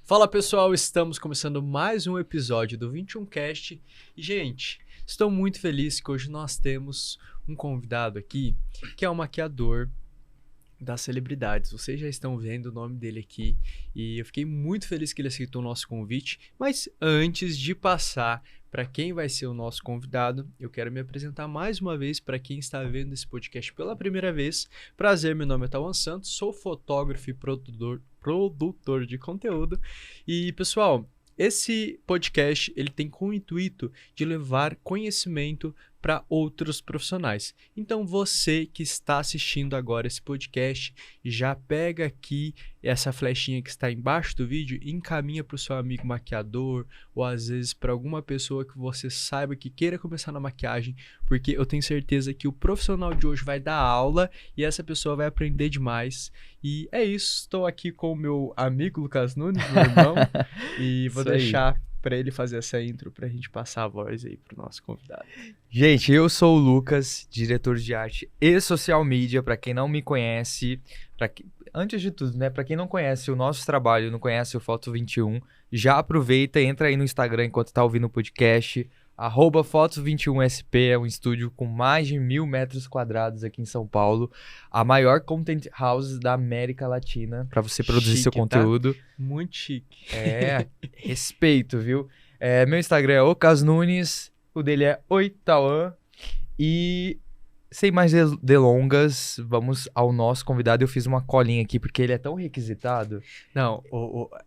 Fala pessoal, estamos começando mais um episódio do 21Cast e gente, estou muito feliz que hoje nós temos um convidado aqui que é um maquiador das celebridades. Vocês já estão vendo o nome dele aqui e eu fiquei muito feliz que ele aceitou o nosso convite, mas antes de passar para quem vai ser o nosso convidado, eu quero me apresentar mais uma vez para quem está vendo esse podcast pela primeira vez. Prazer, meu nome é Tawan Santos, sou fotógrafo e produtor de conteúdo. E, pessoal, esse podcast ele tem como intuito de levar conhecimento para outros profissionais. Então, você que está assistindo agora esse podcast, já pega aqui essa flechinha que está embaixo do vídeo e encaminha para o seu amigo maquiador ou às vezes para alguma pessoa que você saiba que queira começar na maquiagem, porque eu tenho certeza que o profissional de hoje vai dar aula e essa pessoa vai aprender demais. E é isso, estou aqui com o meu amigo Lucas Nunes, meu irmão, e vou deixar para ele fazer essa intro para a gente passar a voz aí para o nosso convidado. Gente, eu sou o Lucas, diretor de arte e social media. Para quem não me conhece, antes de tudo, né? Para quem não conhece o nosso trabalho, não conhece o Foto 21, já aproveita, entra aí no Instagram enquanto tá ouvindo o podcast. @Foto21SP é um estúdio com mais de 1.000 metros quadrados aqui em São Paulo, a maior content house da América Latina para você produzir Chique, seu conteúdo. Tá? Muito chique. Respeito, viu? Meu Instagram é ocasnunes, o dele é Oitawan. E sem mais delongas, vamos ao nosso convidado. Eu fiz uma colinha aqui porque ele é tão requisitado. Não,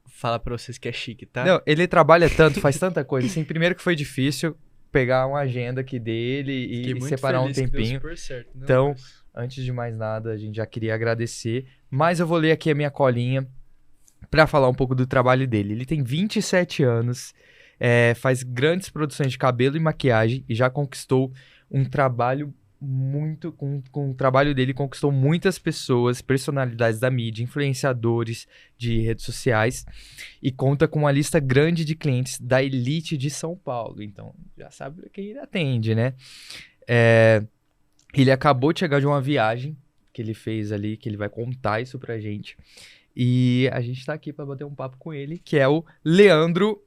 fala pra vocês que é chique, tá? Não, ele trabalha tanto, faz tanta coisa. Assim, primeiro que foi difícil pegar uma agenda aqui dele e separar um tempinho. Super certo, né? Então, antes de mais nada, a gente já queria agradecer. Mas eu vou ler aqui a minha colinha para falar um pouco do trabalho dele. Ele tem 27 anos, faz grandes produções de cabelo e maquiagem e já conquistou um trabalho com o trabalho dele, conquistou muitas pessoas, personalidades da mídia, influenciadores de redes sociais e conta com uma lista grande de clientes da elite de São Paulo. Então, já sabe quem ele atende, né? Ele acabou de chegar de uma viagem que ele fez ali, que ele vai contar isso pra gente. E a gente tá aqui pra bater um papo com ele, que é o Leandro.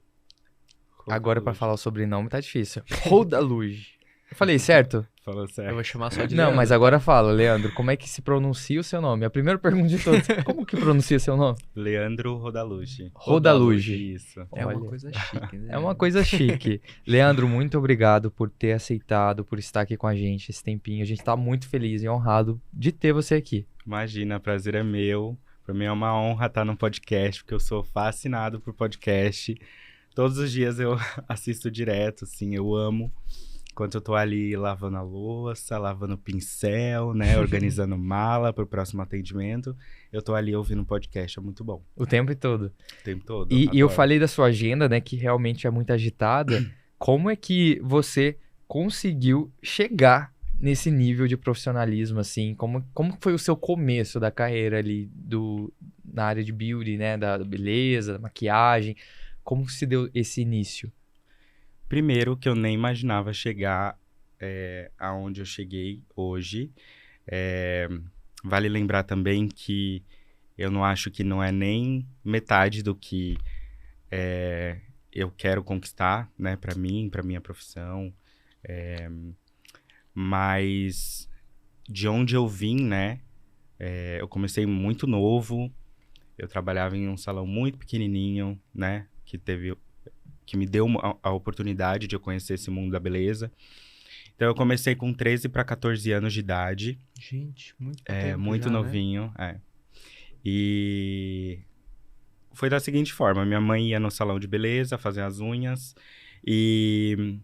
Agora, pra falar o sobrenome, tá difícil. Rodaluge. Eu falei certo? Falou certo. Eu vou chamar só de Não, Leandro. mas agora fala, Leandro, como é que se pronuncia o seu nome? A primeira pergunta de todas, como que pronuncia seu nome? Leandro Rodaluge. Rodaluge. Isso. É uma Olha, coisa chique, né? é uma coisa chique. Leandro, muito obrigado por ter aceitado, por estar aqui com a gente esse tempinho. A gente tá muito feliz e honrado de ter você aqui. Imagina, prazer é meu. Pra mim é uma honra estar no podcast, porque eu sou fascinado por podcast. Todos os dias eu assisto direto, assim, eu amo. Enquanto eu tô ali lavando a louça, lavando o pincel, né, organizando mala pro próximo atendimento, eu tô ali ouvindo o podcast, é muito bom. O tempo todo. O tempo todo. E eu adoro. falei da sua agenda, né, que realmente é muito agitada. Como é que você conseguiu chegar nesse nível de profissionalismo, assim? Como foi o seu começo da carreira ali na área de beauty, né, da beleza, da maquiagem? Como se deu esse início? Primeiro que eu nem imaginava chegar aonde eu cheguei hoje. Vale lembrar também que eu não acho que não é nem metade do que eu quero conquistar, né, para mim, para minha profissão. Mas de onde eu vim, né, eu comecei muito novo. Eu trabalhava em um salão muito pequenininho, né, que me deu a oportunidade de eu conhecer esse mundo da beleza. Então, eu comecei com 13 para 14 anos de idade. Gente, muito tempo muito já, novinho, E foi da seguinte forma. Minha mãe ia no salão de beleza fazer as unhas e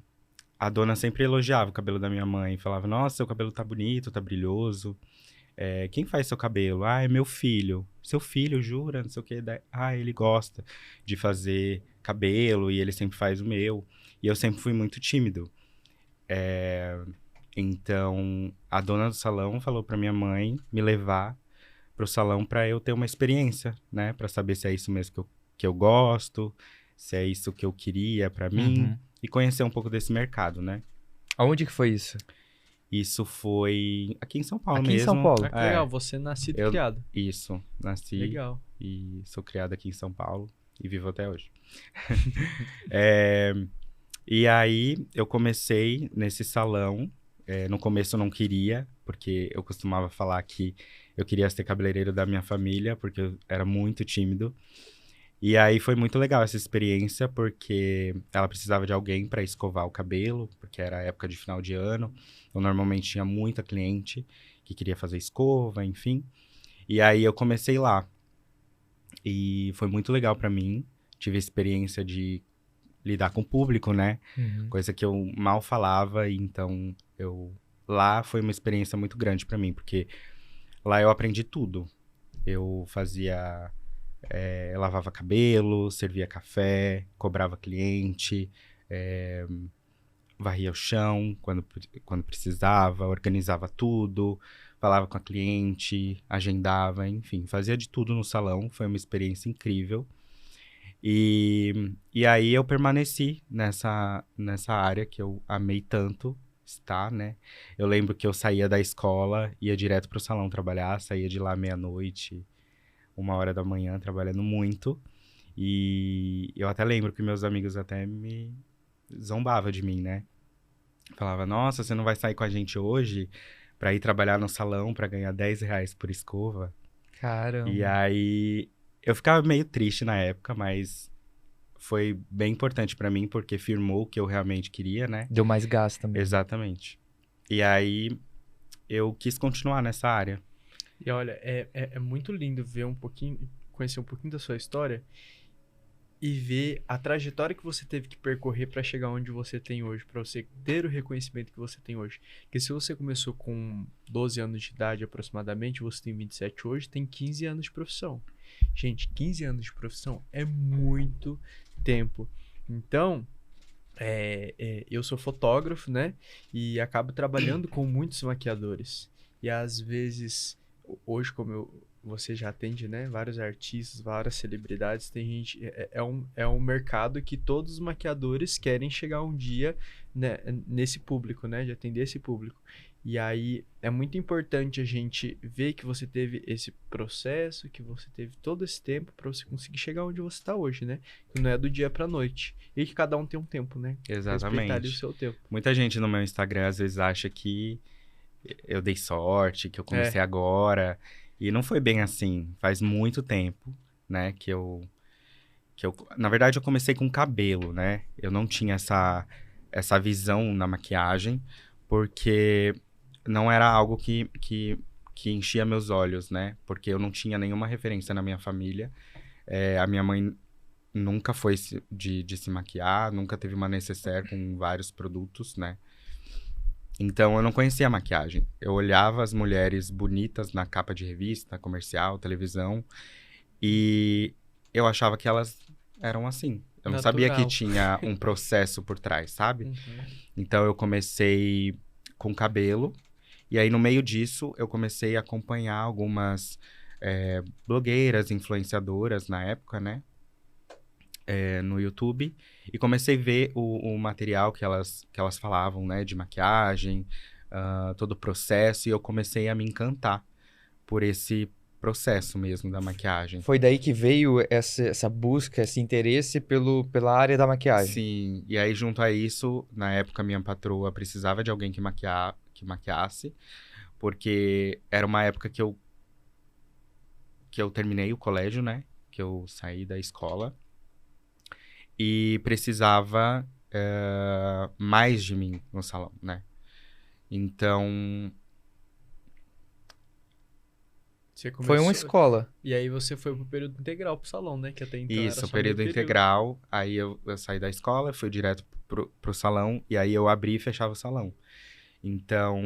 a dona sempre elogiava o cabelo da minha mãe. Falava, nossa, seu cabelo tá bonito, tá brilhoso. Quem faz seu cabelo? Ah, é meu filho. Seu filho, jura? Não sei o quê. Ele gosta de fazer cabelo e ele sempre faz o meu. E eu sempre fui muito tímido. Então, a dona do salão falou pra minha mãe me levar pro salão pra eu ter uma experiência, né? Pra saber se é isso mesmo que eu gosto, se é isso que eu queria pra mim. E conhecer um pouco desse mercado, né? Aonde que foi isso? Isso foi aqui em São Paulo Aqui em mesmo. São Paulo. Ah, que legal, você nascido e criado. Isso, nasci Legal. e sou criado aqui em São Paulo. E vivo até hoje. É, e aí, eu comecei nesse salão. No começo eu não queria, porque eu costumava falar que eu queria ser cabeleireiro da minha família, porque eu era muito tímido. E aí foi muito legal essa experiência, porque ela precisava de alguém para escovar o cabelo, porque era época de final de ano. Eu normalmente tinha muita cliente que queria fazer escova, enfim. E aí eu comecei lá. E foi muito legal para mim. Tive a experiência de lidar com o público, né? Coisa que eu mal falava, e então lá foi uma experiência muito grande para mim, porque lá eu aprendi tudo. Eu fazia lavava cabelo, servia café, cobrava cliente, varria o chão quando precisava, organizava tudo, falava com a cliente, agendava, enfim, fazia de tudo no salão. Foi uma experiência incrível. E aí eu permaneci nessa área que eu amei tanto estar, né? Eu lembro que eu saía da escola, ia direto pro salão trabalhar, saía de lá meia-noite, 1h da manhã, trabalhando muito. E eu até lembro que meus amigos até me zombavam de mim, né? Falava, nossa, você não vai sair com a gente hoje pra ir trabalhar no salão pra ganhar R$ 10 por escova? Caramba. E aí eu ficava meio triste na época, mas foi bem importante pra mim, porque firmou o que eu realmente queria, né? Deu mais gás também. Exatamente. E aí eu quis continuar nessa área. E olha, é muito lindo ver um pouquinho, conhecer um pouquinho da sua história e ver a trajetória que você teve que percorrer para chegar onde você tem hoje, para você ter o reconhecimento que você tem hoje. Porque se você começou com 12 anos de idade aproximadamente, você tem 27 hoje, tem 15 anos de profissão. Gente, 15 anos de profissão é muito tempo. Então, eu sou fotógrafo, né? E acabo trabalhando com muitos maquiadores. E às vezes, hoje, você já atende, né? Vários artistas, várias celebridades. Tem gente. É um mercado que todos os maquiadores querem chegar um dia, né, nesse público, né? De atender esse público. E aí é muito importante a gente ver que você teve esse processo, que você teve todo esse tempo para você conseguir chegar onde você está hoje, né? Que não é do dia para noite. E que cada um tem um tempo, né? Respeitar ali o Exatamente. seu tempo. Muita gente no meu Instagram às vezes acha que eu dei sorte, que eu comecei agora. E não foi bem assim. Faz muito tempo, né, que eu... Na verdade, eu comecei com cabelo, né? Eu não tinha essa visão na maquiagem, porque não era algo que enchia meus olhos, né? Porque eu não tinha nenhuma referência na minha família. A minha mãe nunca foi de se maquiar, nunca teve uma necessaire com vários produtos, né? Então, eu não conhecia a maquiagem. Eu olhava as mulheres bonitas na capa de revista, comercial, televisão, e eu achava que elas eram assim. Eu não sabia que Natural. tinha um processo por trás, sabe? Uhum. Então, eu comecei com cabelo, e aí no meio disso, eu comecei a acompanhar algumas blogueiras, influenciadoras na época, né? No YouTube, e comecei a ver o material que elas falavam, né, de maquiagem, todo o processo, e eu comecei a me encantar por esse processo mesmo da maquiagem. Foi daí que veio essa busca, esse interesse pela área da maquiagem. Sim, e aí junto a isso, na época minha patroa precisava de alguém que maquiasse, porque era uma época que eu terminei o colégio, né, que eu saí da escola, e precisava mais de mim no salão, né? Então, Você Foi uma começou. escola. E aí você foi pro período integral pro salão, né? Que até então era isso, só meio período integral. Aí eu saí da escola, fui direto pro salão, e aí eu abri e fechava o salão. Então,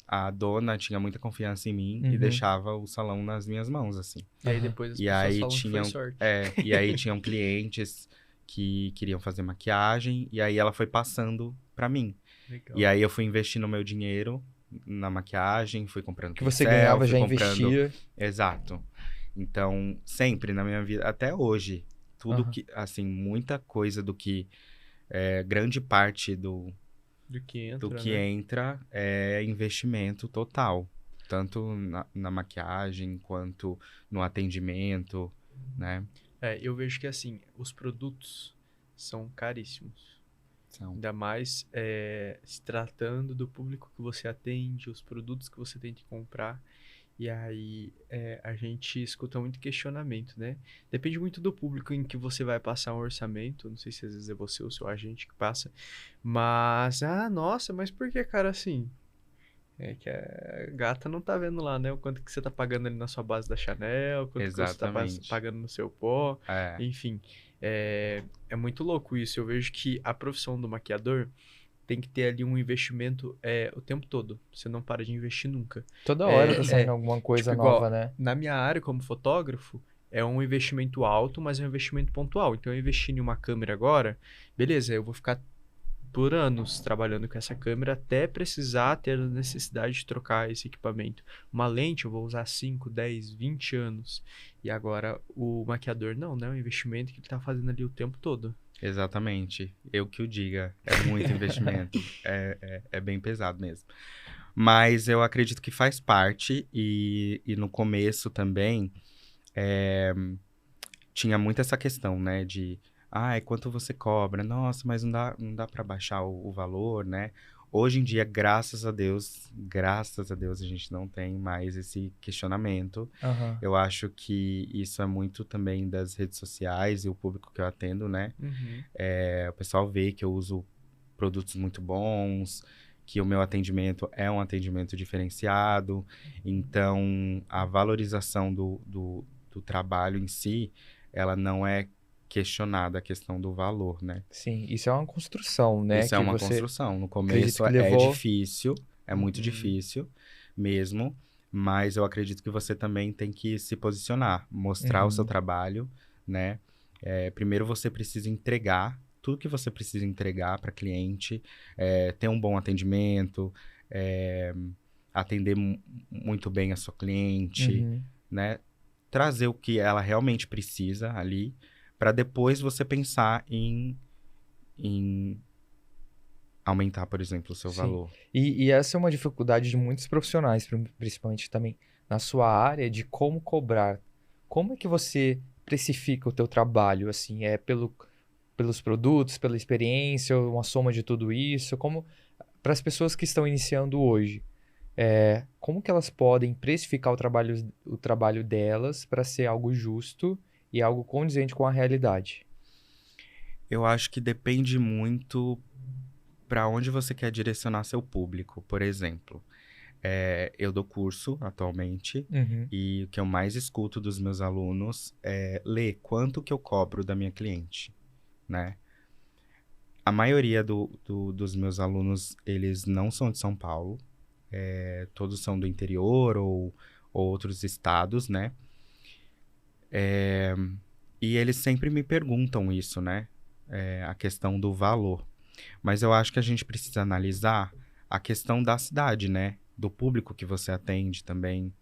a dona tinha muita confiança em mim e Uhum. deixava o salão nas minhas mãos, assim. E aí Aham. depois as E pessoas aí falam que tinham, foi sorte. e aí tinham clientes que queriam fazer maquiagem, e aí ela foi passando pra mim. Legal. E aí eu fui investindo meu dinheiro na maquiagem, fui comprando Que você pincel, ganhava fui já comprando... investia. Exato. Então, sempre na minha vida, até hoje, tudo Aham. que, assim, muita coisa do que, grande parte do Do que entra, que né? entra é investimento total. Tanto na maquiagem, quanto no atendimento, né? Eu vejo que assim, os produtos são caríssimos. Então, Ainda mais se tratando do público que você atende, os produtos que você tem que comprar. E aí a gente escuta muito questionamento, né? Depende muito do público em que você vai passar um orçamento. Não sei se às vezes é você ou seu agente que passa. Mas, nossa, mas por que, cara, assim? É que a gata não tá vendo lá, né? O quanto que você tá pagando ali na sua base da Chanel, quanto que você tá exatamente. pagando no seu pó. É, Enfim, é muito louco isso. Eu vejo que a profissão do maquiador tem que ter ali um investimento o tempo todo. Você não para de investir nunca. Toda hora tá saindo É, alguma coisa tipo, nova, igual, né? na minha área como fotógrafo, é um investimento alto, mas é um investimento pontual. Então, eu investi em uma câmera agora, beleza, eu vou ficar por anos trabalhando com essa câmera até precisar ter a necessidade de trocar esse equipamento. Uma lente eu vou usar 5, 10, 20 anos. E agora o maquiador não, né? É um investimento que ele tá fazendo ali o tempo todo. exatamente. Eu que o diga. É muito investimento. É bem pesado mesmo. Mas eu acredito que faz parte. E no começo também tinha muito essa questão, né? De, quanto você cobra? Nossa, mas não dá para baixar o valor, né? Hoje em dia, graças a Deus, a gente não tem mais esse questionamento. Aham. Eu acho que isso é muito também das redes sociais e o público que eu atendo, né? Uhum. O pessoal vê que eu uso produtos muito bons, que o meu atendimento é um atendimento diferenciado. Então, a valorização do trabalho em si, ela não é questionada, a questão do valor, né? Sim, isso é uma construção, né? Isso é Que uma você construção. No acredita começo que é levou. difícil, é muito Uhum. difícil mesmo, mas eu acredito que você também tem que se posicionar, mostrar o seu Uhum. trabalho, né? Primeiro você precisa entregar tudo que você precisa entregar para cliente, ter um bom atendimento, atender muito bem a sua cliente, Uhum. né? Trazer o que ela realmente precisa ali, para depois você pensar em aumentar, por exemplo, o seu Sim. valor. E essa é uma dificuldade de muitos profissionais, principalmente também na sua área, de como cobrar. Como é que você precifica o teu trabalho? Assim, pelos produtos, pela experiência, uma soma de tudo isso? Como para as pessoas que estão iniciando hoje, como que elas podem precificar o trabalho delas para ser algo justo e algo condizente com a realidade? Eu acho que depende muito para onde você quer direcionar seu público. Por exemplo, eu dou curso atualmente Uhum. e o que eu mais escuto dos meus alunos é ler quanto que eu cobro da minha cliente, né? A maioria dos meus alunos, eles não são de São Paulo, todos são do interior ou outros estados, né? E eles sempre me perguntam isso, né? A questão do valor. Mas eu acho que a gente precisa analisar a questão da cidade, né? Do público que você atende também,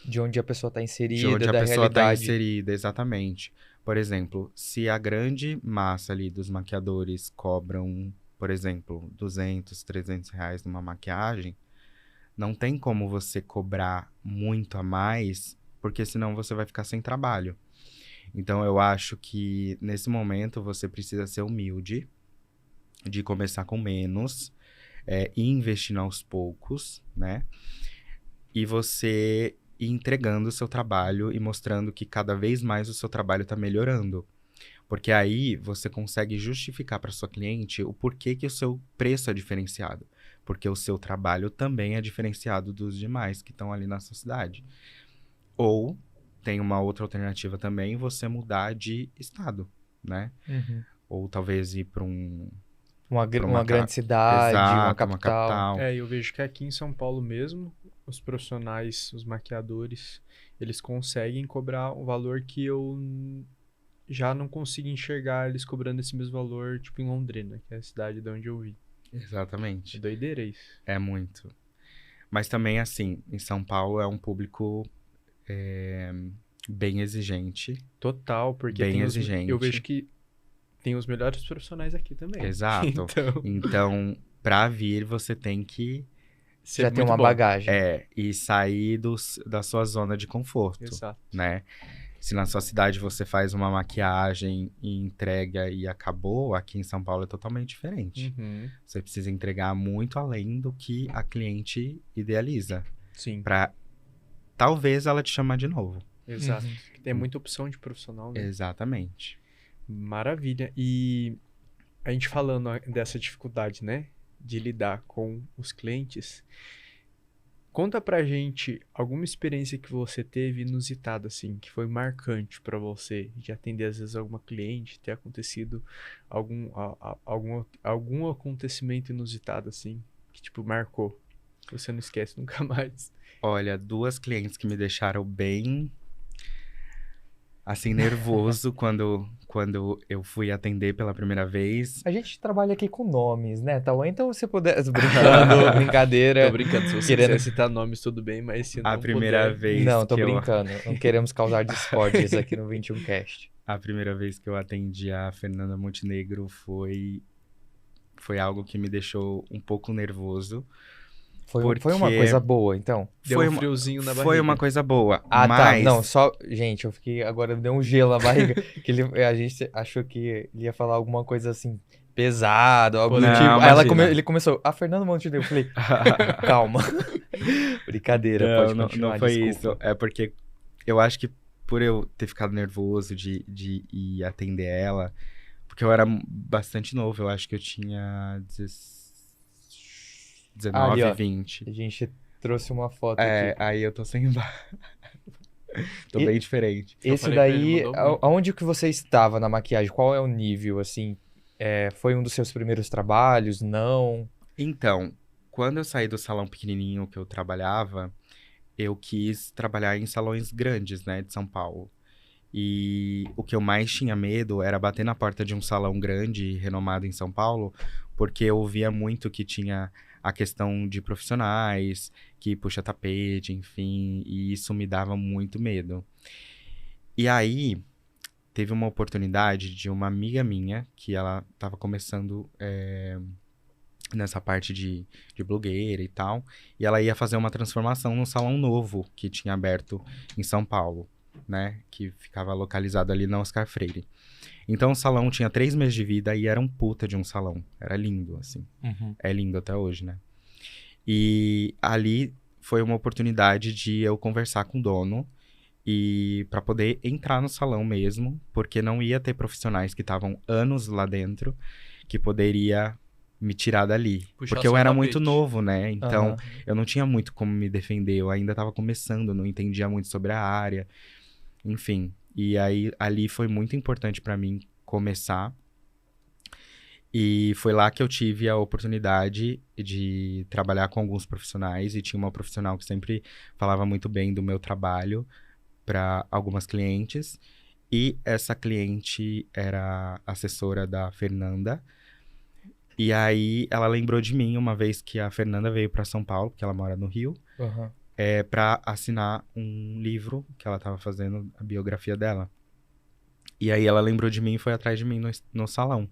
De onde a pessoa está de inserida, onde a da pessoa está realidade. inserida, exatamente. Por exemplo, se a grande massa ali dos maquiadores cobram, por exemplo, 200, 300 reais numa maquiagem, não tem como você cobrar muito a mais, porque senão você vai ficar sem trabalho. Então, eu acho que nesse momento você precisa ser humilde, de começar com menos, e investindo aos poucos, né? E você ir entregando o seu trabalho e mostrando que cada vez mais o seu trabalho está melhorando. Porque aí você consegue justificar para sua cliente o porquê que o seu preço é diferenciado. Porque o seu trabalho também é diferenciado dos demais que estão ali na sua cidade. Ou tem uma outra alternativa também, você mudar de estado, né? Uhum. Ou talvez ir para Uma grande cidade, uma Exato, uma capital. capital. Eu vejo que aqui em São Paulo mesmo, os profissionais, os maquiadores, eles conseguem cobrar um valor que eu já não consigo enxergar eles cobrando esse mesmo valor, tipo em Londrina, que é a cidade de onde eu vim. É Exatamente. doideira isso. É muito. Mas também, assim, em São Paulo é um público bem exigente. Total, porque Bem eu exigente. vejo que tem os melhores profissionais aqui também. Exato. Então, Então, para vir, você tem que ser Já tem muito uma bom. bagagem. e sair da sua zona de conforto, Exato. né? Se na sua cidade você faz uma maquiagem e entrega e acabou, aqui em São Paulo é totalmente diferente. Uhum. Você precisa entregar muito além do que a cliente idealiza. Sim, Pra talvez ela te chamar de novo. exato. Tem muita opção de profissional, né? Exatamente. Maravilha. E a gente falando dessa dificuldade, né, de lidar com os clientes, conta pra gente alguma experiência que você teve inusitada, assim, que foi marcante pra você, de atender às vezes alguma cliente, ter acontecido algum acontecimento inusitado, assim, que tipo marcou, que você não esquece nunca mais. Olha, 2 clientes que me deixaram bem, assim, nervoso quando eu fui atender pela primeira vez. A gente trabalha aqui com nomes, né, Tauan? Então, se puder... Brincando, brincadeira. Tô brincando, se você Querendo- quiser citar nomes, tudo bem, mas se não A primeira puder... vez Não, tô que eu... brincando. Não queremos causar discórdias aqui no 21Cast. A primeira vez que eu atendi a Fernanda Montenegro foi algo que me deixou um pouco nervoso. Foi uma Porque- coisa boa, então. Deu Foi um uma- friozinho na barriga. Foi uma coisa boa, Ah, mas... tá. Não, só... Gente, eu fiquei... Agora deu um gelo na barriga. Que a gente achou que ele ia falar alguma coisa assim, pesado, algo do Não, tipo. Aí imagina. ele começou, Fernando Montenegro. Eu falei, calma. Brincadeira, pode não, continuar, não foi desculpa. isso. É porque eu acho que por eu ter ficado nervoso de ir atender ela, porque eu era bastante novo, eu acho que eu tinha 19, Ali, ó. 20. A gente trouxe uma foto É, aqui. aí eu tô sem tô E- bem diferente. Eu Esse falei pra ele, daí, mudou muito. aonde que você estava na maquiagem? Qual é o nível, assim? Foi um dos seus primeiros trabalhos? Não? Então, quando eu saí do salão pequenininho que eu trabalhava, eu quis trabalhar em salões grandes, né, de São Paulo. E o que eu mais tinha medo era bater na porta de um salão grande e renomado em São Paulo, porque eu ouvia muito que tinha a questão de profissionais, que puxa tapete, enfim, e isso me dava muito medo. E aí, teve uma oportunidade de uma amiga minha, que ela estava começando nessa parte de blogueira e tal, e ela ia fazer uma transformação num salão novo que tinha aberto em São Paulo, né, que ficava localizado ali na Oscar Freire. Então o salão tinha 3 meses de vida e era um puta de um salão, era lindo, assim, é lindo até hoje, né. E ali foi uma oportunidade de eu conversar com o dono e para poder entrar no salão mesmo, porque não ia ter profissionais que estavam anos lá dentro que poderia me tirar dali. Puxar Porque eu seu era tapete. muito novo, né? Então, Aham. eu não tinha muito como me defender. Eu ainda estava começando, não entendia muito sobre a área. Enfim. E aí, ali foi muito importante para mim começar. E foi lá que eu tive a oportunidade de trabalhar com alguns profissionais. E tinha uma profissional que sempre falava muito bem do meu trabalho para algumas clientes. E essa cliente era assessora da Fernanda. E aí ela lembrou de mim uma vez que a Fernanda veio para São Paulo, porque ela mora no Rio, Aham. para assinar um livro que ela estava fazendo, a biografia dela. E aí ela lembrou de mim e foi atrás de mim no salão.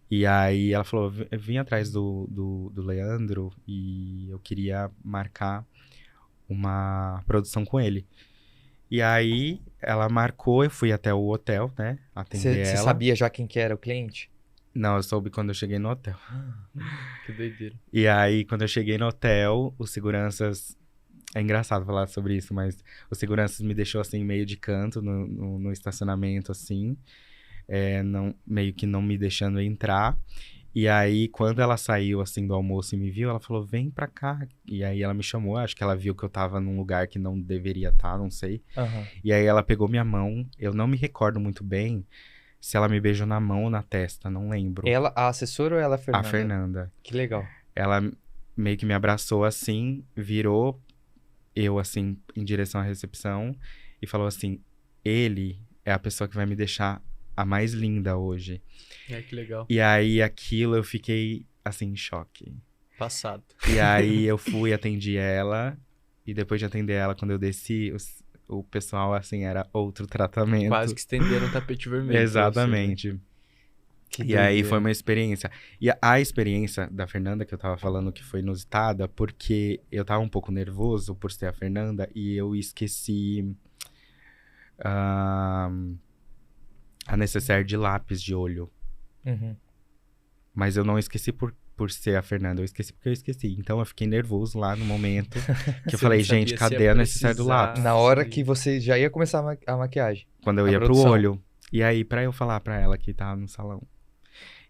E aí ela falou, vim atrás do Leandro e eu queria marcar uma produção com ele. E aí ela marcou, eu fui até o hotel, né, atender Você ela. sabia já quem que era o cliente? Não, eu soube quando eu cheguei no hotel. Que doideira. E aí, quando eu cheguei no hotel, os seguranças... É engraçado falar sobre isso, mas os seguranças me deixou, assim, meio de canto no estacionamento, assim. Meio que não me deixando entrar. E aí, quando ela saiu, assim, do almoço e me viu, ela falou, vem pra cá. E aí, ela me chamou. Acho que ela viu que eu tava num lugar que não deveria estar, não sei. Aham. E aí, ela pegou minha mão. Eu não me recordo muito bem se ela me beijou na mão ou na testa, não lembro. Ela, a assessora ou ela, a Fernanda? A Fernanda. Que legal. Ela meio que me abraçou assim, virou eu assim em direção à recepção e falou assim: ele é a pessoa que vai me deixar a mais linda hoje. Que legal. E aí aquilo eu fiquei assim em choque. Passado. E aí eu fui, atendi ela e depois de atender ela, quando eu desci, o pessoal assim era outro tratamento. Quase que estenderam o tapete vermelho. pra você, né? Exatamente. Que E aí doideira. foi uma experiência. E a experiência da Fernanda, que eu tava falando que foi inusitada, porque eu tava um pouco nervoso por ser a Fernanda e eu esqueci a necessaire de lápis de olho. Uhum. Mas eu não esqueci por ser a Fernanda, eu esqueci porque eu esqueci. Então eu fiquei nervoso lá no momento que eu Você falei, não sabia gente, se cadê ia a necessaire do precisar. lápis? Na hora sim. que você já ia começar a maquiagem. Quando eu A ia produção. pro olho. E aí, pra eu falar pra ela que tava no salão.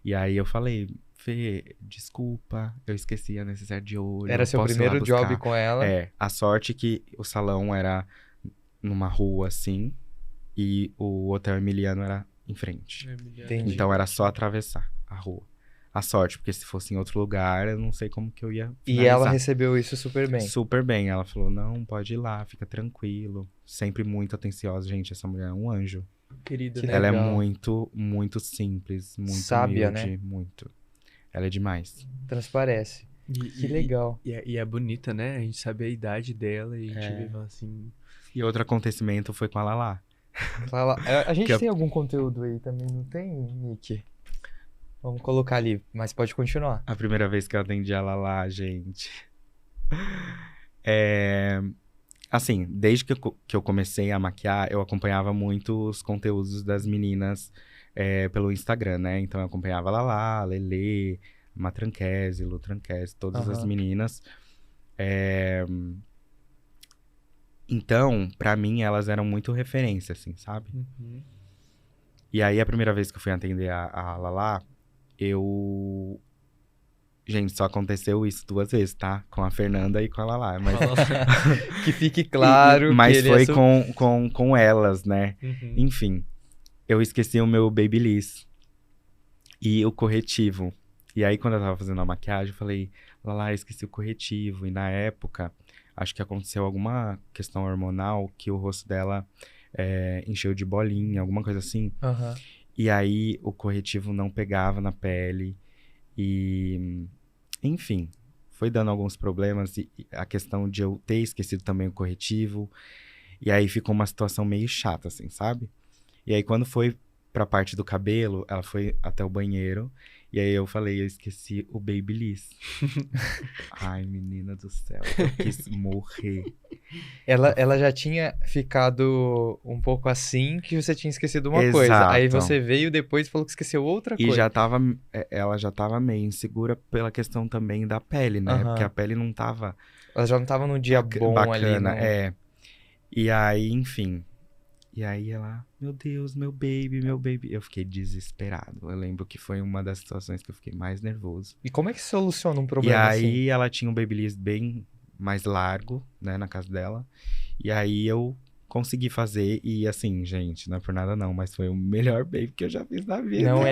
E aí eu falei, Fê, desculpa, eu esqueci a necessaire de olho. Era seu posso ir lá primeiro job buscar?" com ela. É, a sorte que o salão era numa rua assim e o Hotel Emiliano era em frente. Entendi. Então era só atravessar a rua. A sorte, porque se fosse em outro lugar, eu não sei como que eu ia E finalizar. ela recebeu isso super bem. Super bem. Ela falou, não, pode ir lá, fica tranquilo. Sempre muito atenciosa. Gente, essa mulher é um anjo. Querida, Que né? Ela é legal. muito, muito simples, muito Sábia, humilde, muito. Ela é demais. Transparece. Que legal. E é bonita, né? A gente sabe a idade dela e a gente vê ela assim... E outro acontecimento foi com a Lala. A gente Que eu- tem algum conteúdo aí também, não tem, Nick? Vamos colocar ali, mas pode continuar. A primeira vez que eu atendi a Lala, gente. Assim, desde que eu comecei a maquiar, eu acompanhava muito os conteúdos das meninas pelo Instagram, né? Então eu acompanhava a Lala, a Lelê, Matranquese, Lutranquese, todas as Aham. meninas. Então, pra mim, elas eram muito referência, assim, sabe? Uhum. E aí, a primeira vez que eu fui atender a Lala, eu... Gente, só aconteceu isso 2 vezes, tá? Com a Fernanda e com a Lala. Mas, Que fique claro mas que ele foi é com elas, né? Uhum. Enfim, eu esqueci o meu Babyliss e o corretivo. E aí, quando eu tava fazendo a maquiagem, eu falei, Lala, eu esqueci o corretivo. E na época, acho que aconteceu alguma questão hormonal que o rosto dela encheu de bolinha, alguma coisa assim. Aham. E aí, o corretivo não pegava na pele. E, enfim, foi dando alguns problemas. E a questão de eu ter esquecido também o corretivo. E aí, ficou uma situação meio chata, assim, sabe? E aí, quando foi pra parte do cabelo, ela foi até o banheiro. E aí, eu falei, eu esqueci o Babyliss. Ai, menina do céu, eu quis morrer. Ela já tinha ficado um pouco assim que você tinha esquecido uma coisa. Aí Exato. você veio depois e falou que esqueceu outra E coisa. ela já tava meio insegura pela questão também da pele, né? Aham. Porque a pele não tava Ela já não tava num dia bom ali. bacana. Não... E aí, enfim. E aí ela, meu Deus, meu baby, meu baby. Eu fiquei desesperado. Eu lembro que foi uma das situações que eu fiquei mais nervoso. E como é que se soluciona um E problema aí assim? ela tinha um babyliss bem mais largo, né, na casa dela. E aí eu consegui fazer. E assim, gente, não é por nada não, mas foi o melhor baby que eu já fiz na vida. Não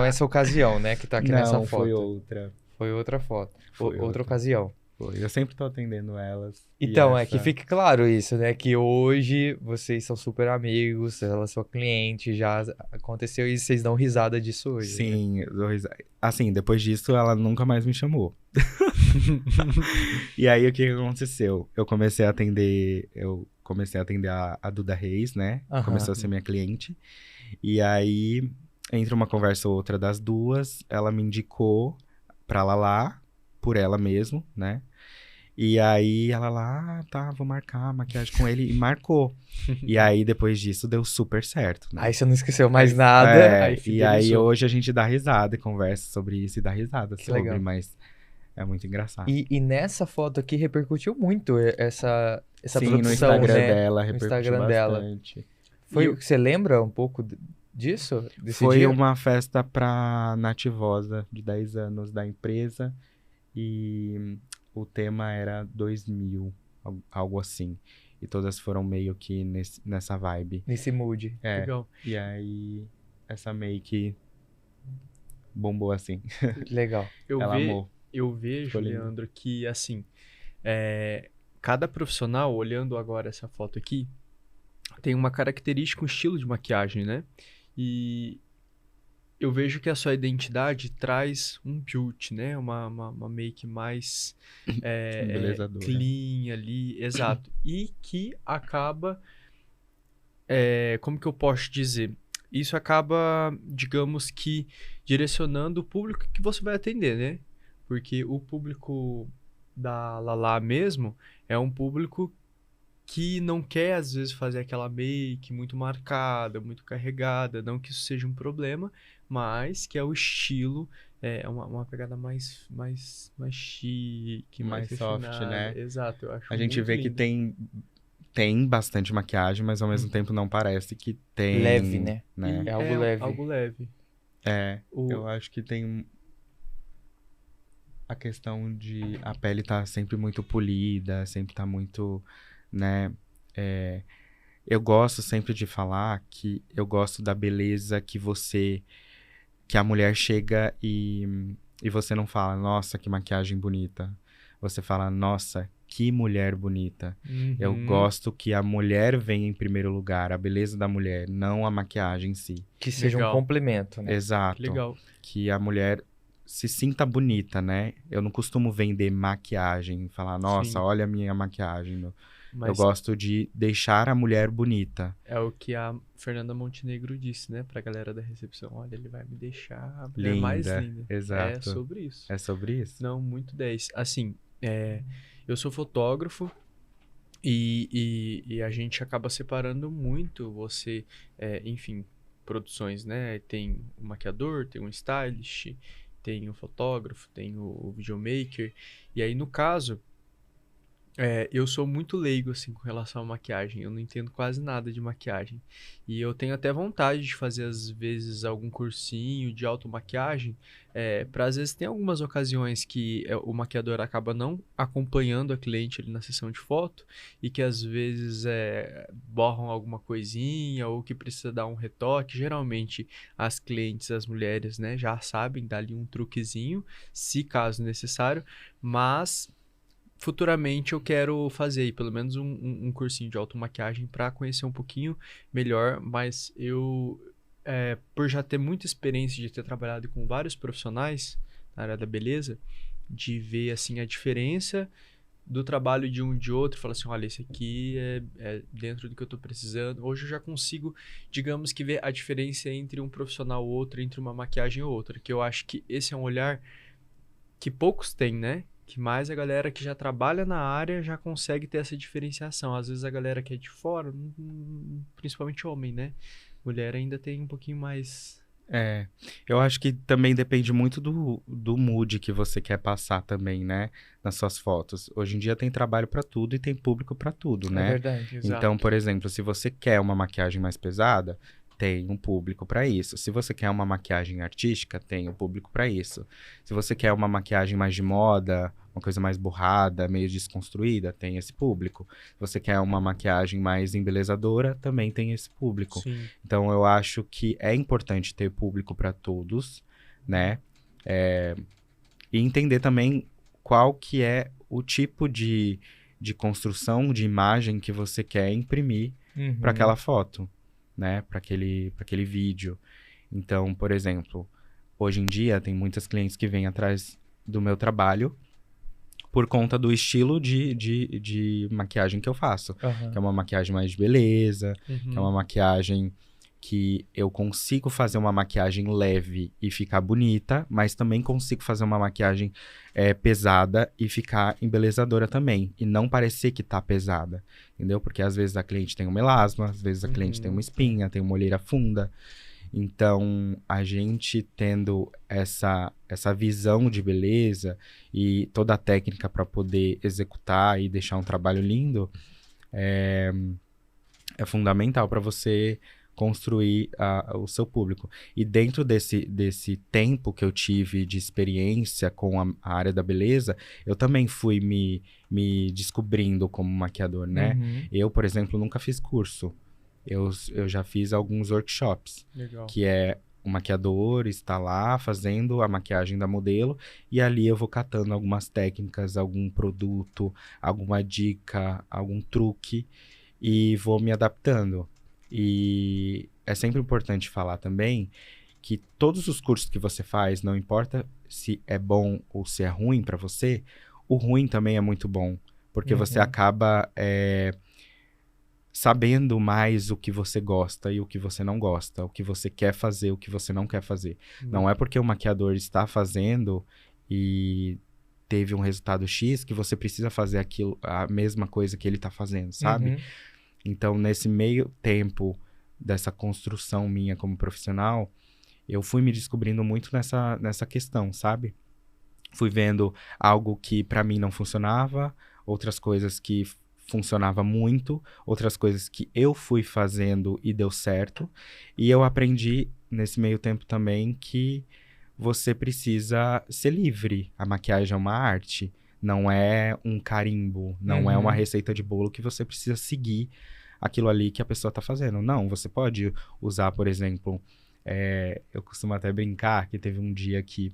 é essa ocasião, né, que tá aqui nessa Não, foto. foi outra. Foi outra foto. Foi Outra outra. ocasião. Foi. Eu sempre tô atendendo elas. e Então, essa- que fique claro isso, né? Que hoje vocês são super amigos, ela é sua cliente, já aconteceu isso, vocês dão risada disso hoje. né? Sim, eu dou risada. Assim, depois disso, ela nunca mais me chamou. E aí, o que aconteceu? Eu comecei a atender a Duda Reis, né? Aham. Começou a ser minha cliente. E aí, entre uma conversa ou outra das duas, ela me indicou pra Lala, por ela mesmo, né? E aí, ela lá, tá, vou marcar a maquiagem com ele. E marcou. E aí, depois disso, deu super certo, né? Aí você não esqueceu mais nada. É, Aí e aí fidelizou. hoje a gente dá risada e conversa sobre isso e dá risada Que sobre, legal. mas é muito engraçado. E nessa foto aqui repercutiu muito essa Sim, produção, no Instagram né? dela No repercutiu Instagram dela. bastante. Você lembra um pouco disso? Desse Foi dia? uma festa pra Nativosa, de 10 anos da empresa, e o tema era 2000, algo assim. E todas foram meio que nessa vibe. Nesse mood. É, Legal. e aí essa make bombou assim. Legal. Ela amou. Eu vejo, Ficou lindo. Leandro, que assim, cada profissional, olhando agora essa foto aqui, tem uma característica, um estilo de maquiagem, né? E eu vejo que a sua identidade traz um beauty, né? Uma make mais Embelezadora. clean ali, exato. E que acaba, como que eu posso dizer? Isso acaba, digamos que, direcionando o público que você vai atender, né? Porque o público da Lala mesmo é um público que não quer, às vezes, fazer aquela make muito marcada, muito carregada. Não que isso seja um problema, mas que é o estilo, é uma pegada mais chique, mais Mais soft, refinada. né? Exato, eu acho A gente muito vê que lindo. tem bastante maquiagem, mas ao mesmo tempo não parece que tem, Leve, né? né? E É algo leve. algo leve. Eu acho que tem a questão de a pele tá sempre muito polida, sempre tá muito, né? Eu gosto sempre de falar que eu gosto da beleza que a mulher chega e você não fala, nossa, que maquiagem bonita. Você fala, nossa, que mulher bonita. Eu Uhum. gosto que a mulher venha em primeiro lugar, a beleza da mulher, não a maquiagem em si. Que seja um Legal. complemento, né? Exato. Que legal. Que a mulher se sinta bonita, né? Eu não costumo vender maquiagem, falar, nossa, Sim. olha a minha maquiagem, meu. Eu Mas gosto de deixar a mulher bonita. é o que a Fernanda Montenegro disse, né? Pra galera da recepção. Olha, ele vai me deixar a mulher mais linda. Exato. É sobre isso. É sobre isso? Não, muito 10. Assim, eu sou fotógrafo e a gente acaba separando muito você, enfim, produções, né? Tem o maquiador, tem o stylist, tem o fotógrafo, tem o videomaker. E aí, no caso, eu sou muito leigo, assim, com relação à maquiagem. Eu não entendo quase nada de maquiagem. E eu tenho até vontade de fazer, às vezes, algum cursinho de automaquiagem. Para, às vezes, tem algumas ocasiões que o maquiador acaba não acompanhando a cliente ali na sessão de foto. E que, às vezes, borram alguma coisinha ou que precisa dar um retoque. Geralmente, as clientes, as mulheres, né, já sabem dar ali um truquezinho, se caso necessário. Mas futuramente eu quero fazer aí, pelo menos um cursinho de automaquiagem para conhecer um pouquinho melhor, mas eu, por já ter muita experiência de ter trabalhado com vários profissionais na área da beleza, de ver assim a diferença do trabalho de um e de outro, falar assim, olha, esse aqui é dentro do que eu estou precisando. Hoje eu já consigo, digamos que ver a diferença entre um profissional ou outro, entre uma maquiagem ou outra, que eu acho que esse é um olhar que poucos têm, né? Que mais a galera que já trabalha na área já consegue ter essa diferenciação. Às vezes a galera que é de fora, principalmente homem, né? Mulher ainda tem um pouquinho mais. Eu acho que também depende muito do mood que você quer passar também, né? Nas suas fotos. Hoje em dia tem trabalho pra tudo e tem público pra tudo, É né? verdade. Exato. Então, por exemplo, se você quer uma maquiagem mais pesada, tem um público pra isso. Se você quer uma maquiagem artística, tem um público pra isso. Se você quer uma maquiagem mais de moda, uma coisa mais borrada, meio desconstruída, tem esse público. Se você quer uma maquiagem mais embelezadora, também tem esse público. Sim. Então, eu acho que é importante ter público pra todos, né? E entender também qual que é o tipo de construção de imagem que você quer imprimir Uhum. para aquela foto, né? Para aquele vídeo. Então, por exemplo, hoje em dia tem muitas clientes que vêm atrás do meu trabalho por conta do estilo de maquiagem que eu faço. Aham. Que é uma maquiagem mais de beleza, Uhum. que é uma maquiagem que eu consigo fazer uma maquiagem leve e ficar bonita, mas também consigo fazer uma maquiagem pesada e ficar embelezadora também. E não parecer que tá pesada, entendeu? Porque às vezes a cliente tem um melasma, às vezes a cliente tem uma espinha, tem uma olheira funda. Então, a gente tendo essa visão de beleza e toda a técnica para poder executar e deixar um trabalho lindo, é fundamental para você construir o seu público. E dentro desse tempo que eu tive de experiência com a área da beleza, eu também fui me descobrindo como maquiador, né? Uhum. Eu, por exemplo, nunca fiz curso. Eu já fiz alguns workshops, Legal. que é o maquiador está lá fazendo a maquiagem da modelo e ali eu vou catando algumas técnicas, algum produto, alguma dica, algum truque e vou me adaptando. E é sempre importante falar também que todos os cursos que você faz, não importa se é bom ou se é ruim para você, o ruim também é muito bom, porque você acaba sabendo mais o que você gosta e o que você não gosta, o que você quer fazer, o que você não quer fazer. Não é porque o maquiador está fazendo e teve um resultado X, que você precisa fazer aquilo, a mesma coisa que ele tá fazendo, sabe? Uhum. Então, nesse meio tempo dessa construção minha como profissional, eu fui me descobrindo muito nessa questão, sabe? Fui vendo algo que pra mim não funcionava, outras coisas que funcionava muito, outras coisas que eu fui fazendo e deu certo. E eu aprendi nesse meio tempo também que você precisa ser livre. A maquiagem é uma arte, não é um carimbo, não é uma receita de bolo que você precisa seguir aquilo ali que a pessoa tá fazendo. Não, você pode usar, por exemplo, eu costumo até brincar que teve um dia que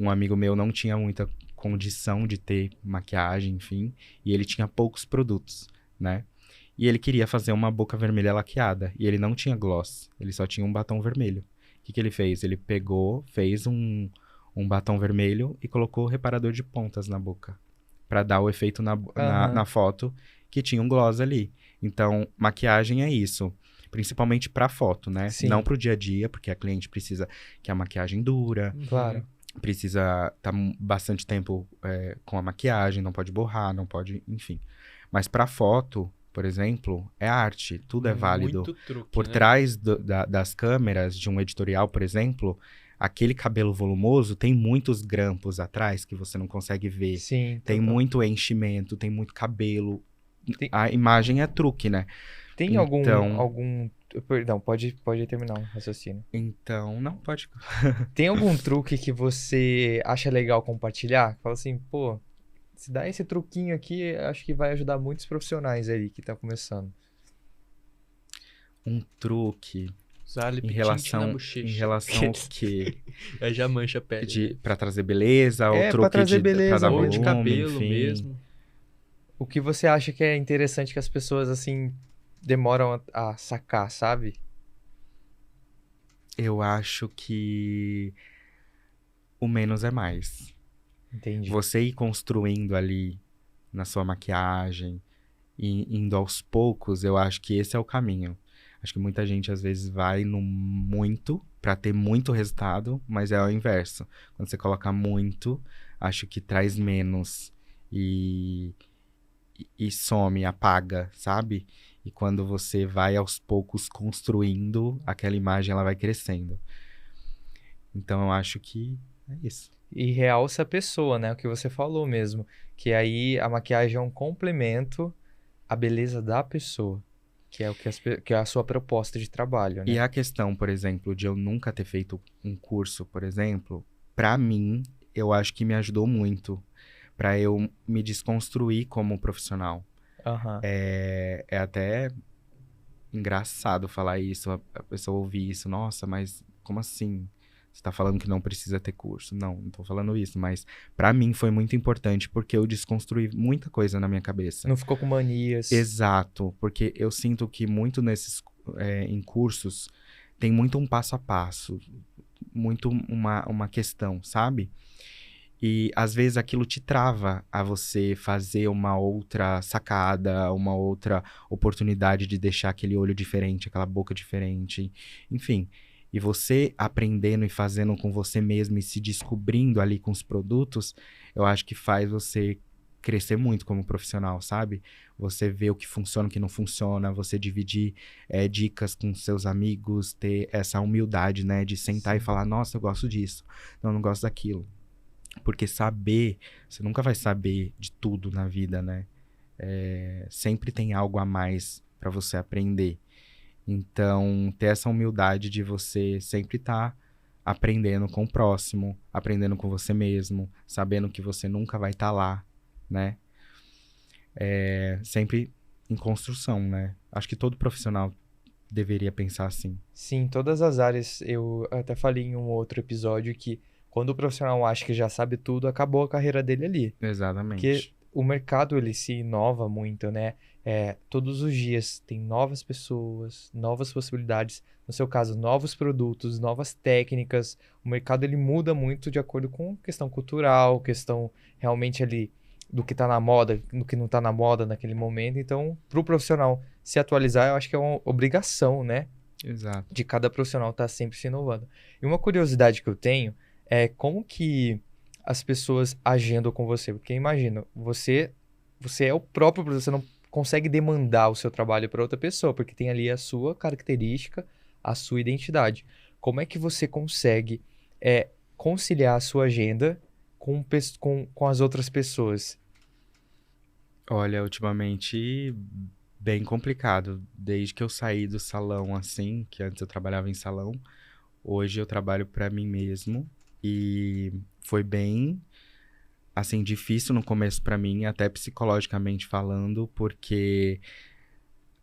um amigo meu não tinha muita condição de ter maquiagem, enfim, e ele tinha poucos produtos, né? E ele queria fazer uma boca vermelha laqueada, e ele não tinha gloss, ele só tinha um batom vermelho. O que ele fez? Ele pegou, fez um batom vermelho e colocou reparador de pontas na boca, pra dar o efeito na foto que tinha um gloss ali. Então, maquiagem é isso. Principalmente pra foto, né? Sim. Não pro dia a dia, porque a cliente precisa que a maquiagem dura, Claro. precisa estar bastante tempo com a maquiagem, não pode borrar, não pode, enfim. Mas pra foto, por exemplo, é arte, tudo é válido. Muito truque, Por né? trás das câmeras de um editorial, por exemplo, aquele cabelo volumoso tem muitos grampos atrás que você não consegue ver. Sim. Tem total. muito enchimento, tem muito cabelo. Tem- A imagem é truque, né? Tem Então- algum... Perdão, pode terminar o raciocínio. Então, não pode. Tem algum truque que você acha legal compartilhar? Fala assim, pô, se dá esse truquinho aqui, acho que vai ajudar muitos profissionais aí que estão começando. Um truque Usar lip em tint relação, na em bochecha. relação ao quê? Aí já mancha a pele. Pra trazer beleza, ou pra truque trazer pra beleza dar Ou volume, de cabelo enfim. mesmo. O que você acha que é interessante que as pessoas, assim, demoram a sacar, sabe? Eu acho que o menos é mais. Entendi. Você ir construindo ali na sua maquiagem, e indo aos poucos, eu acho que esse é o caminho. Acho que muita gente às vezes vai no muito pra ter muito resultado, mas é o inverso. Quando você coloca muito, acho que traz menos e some, apaga, sabe? E quando você vai aos poucos construindo, aquela imagem ela vai crescendo. Então eu acho que é isso. E realça a pessoa, né? O que você falou mesmo. Que aí a maquiagem é um complemento à beleza da pessoa. Que é o que é a sua proposta de trabalho, né? E a questão, por exemplo, de eu nunca ter feito um curso, por exemplo, pra mim, eu acho que me ajudou muito pra eu me desconstruir como profissional. Aham. É até engraçado falar isso, a pessoa ouvir isso. Nossa, mas como assim? Você tá falando que não precisa ter curso? Não tô falando isso, mas pra mim foi muito importante porque eu desconstruí muita coisa na minha cabeça. Não ficou com manias. Exato, porque eu sinto que muito em cursos tem muito um passo a passo, muito uma questão, sabe? E às vezes aquilo te trava a você fazer uma outra sacada, uma outra oportunidade de deixar aquele olho diferente, aquela boca diferente, enfim. E você aprendendo e fazendo com você mesmo e se descobrindo ali com os produtos, eu acho que faz você crescer muito como profissional, sabe? Você vê o que funciona, o que não funciona, você dividir dicas com seus amigos, ter essa humildade, né? De sentar e falar, nossa, eu gosto disso, não, eu não gosto daquilo. Porque saber, você nunca vai saber de tudo na vida, né? Sempre tem algo a mais para você aprender. Então, ter essa humildade de você sempre estar aprendendo com o próximo, aprendendo com você mesmo, sabendo que você nunca vai estar lá, né? Sempre em construção, né? Acho que todo profissional deveria pensar assim. Sim, todas as áreas. Eu até falei em um outro episódio que quando o profissional acha que já sabe tudo, acabou a carreira dele ali. Exatamente. Porque o mercado, ele se inova muito, né? Todos os dias tem novas pessoas, novas possibilidades. No seu caso, novos produtos, novas técnicas. O mercado, ele muda muito de acordo com questão cultural, questão realmente ali do que tá na moda, do que não tá na moda naquele momento. Então, pro profissional se atualizar, eu acho que é uma obrigação, né? Exato. De cada profissional estar sempre se inovando. E uma curiosidade que eu tenho é como que as pessoas agendam com você? Porque imagina, você é o próprio produtor, você não consegue demandar o seu trabalho para outra pessoa, porque tem ali a sua característica, a sua identidade. Como é que você consegue conciliar a sua agenda com as outras pessoas? Olha, ultimamente bem complicado. Desde que eu saí do salão assim, que antes eu trabalhava em salão, hoje eu trabalho para mim mesmo e foi bem assim difícil no começo para mim, até psicologicamente falando, porque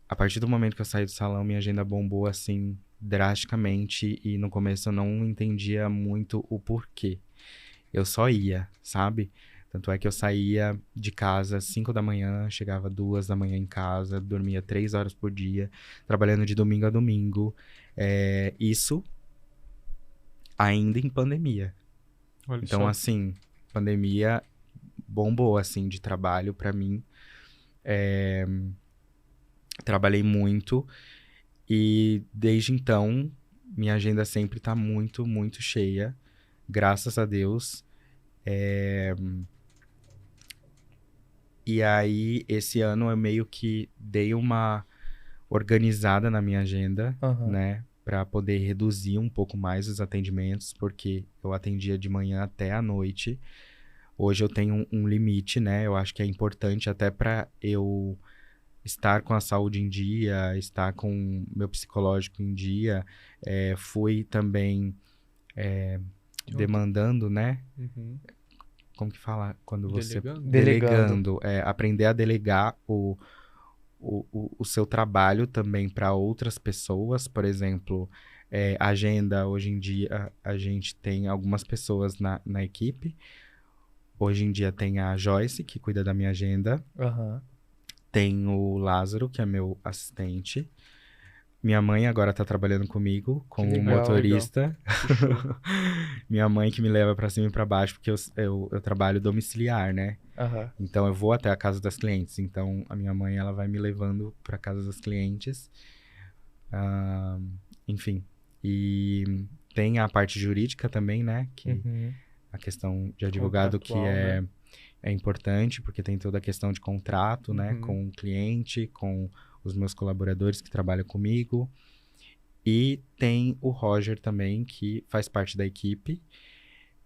a partir do momento que eu saí do salão, minha agenda bombou assim drasticamente e no começo eu não entendia muito o porquê. Eu só ia, sabe? Tanto é que eu saía de casa às 5 da manhã, chegava 2 da manhã em casa, dormia 3 horas por dia, trabalhando de domingo a domingo. Isso ainda em pandemia. Olha Então, só. assim, pandemia bombou, assim, de trabalho pra mim. Trabalhei muito e desde então minha agenda sempre tá muito, muito cheia, graças a Deus. E aí, esse ano eu meio que dei uma organizada na minha agenda, Aham. né? Pra poder reduzir um pouco mais os atendimentos, porque eu atendia de manhã até à noite. Hoje eu tenho um limite, né? Eu acho que é importante até pra eu estar com a saúde em dia, estar com o meu psicológico em dia. Fui também demandando, né? Uhum. Como que fala? Quando você... Delegando? Delegando. Aprender a delegar o seu trabalho também para outras pessoas. Por exemplo, agenda, hoje em dia a gente tem algumas pessoas na equipe. Hoje em dia tem a Joyce, que cuida da minha agenda. Aham. Tem o Lázaro, que é meu assistente. Minha mãe agora tá trabalhando comigo como legal, motorista. Que show. Minha mãe que me leva para cima e para baixo, porque eu trabalho domiciliar, né? Aham. Então eu vou até a casa das clientes. Então a minha mãe ela vai me levando para casa das clientes. Enfim. E tem a parte jurídica também, né? Que Uhum. a questão de advogado que Contratual, né? é importante, porque tem toda a questão de contrato, né? Uhum. Com o cliente, com os meus colaboradores que trabalham comigo. E tem o Roger também, que faz parte da equipe.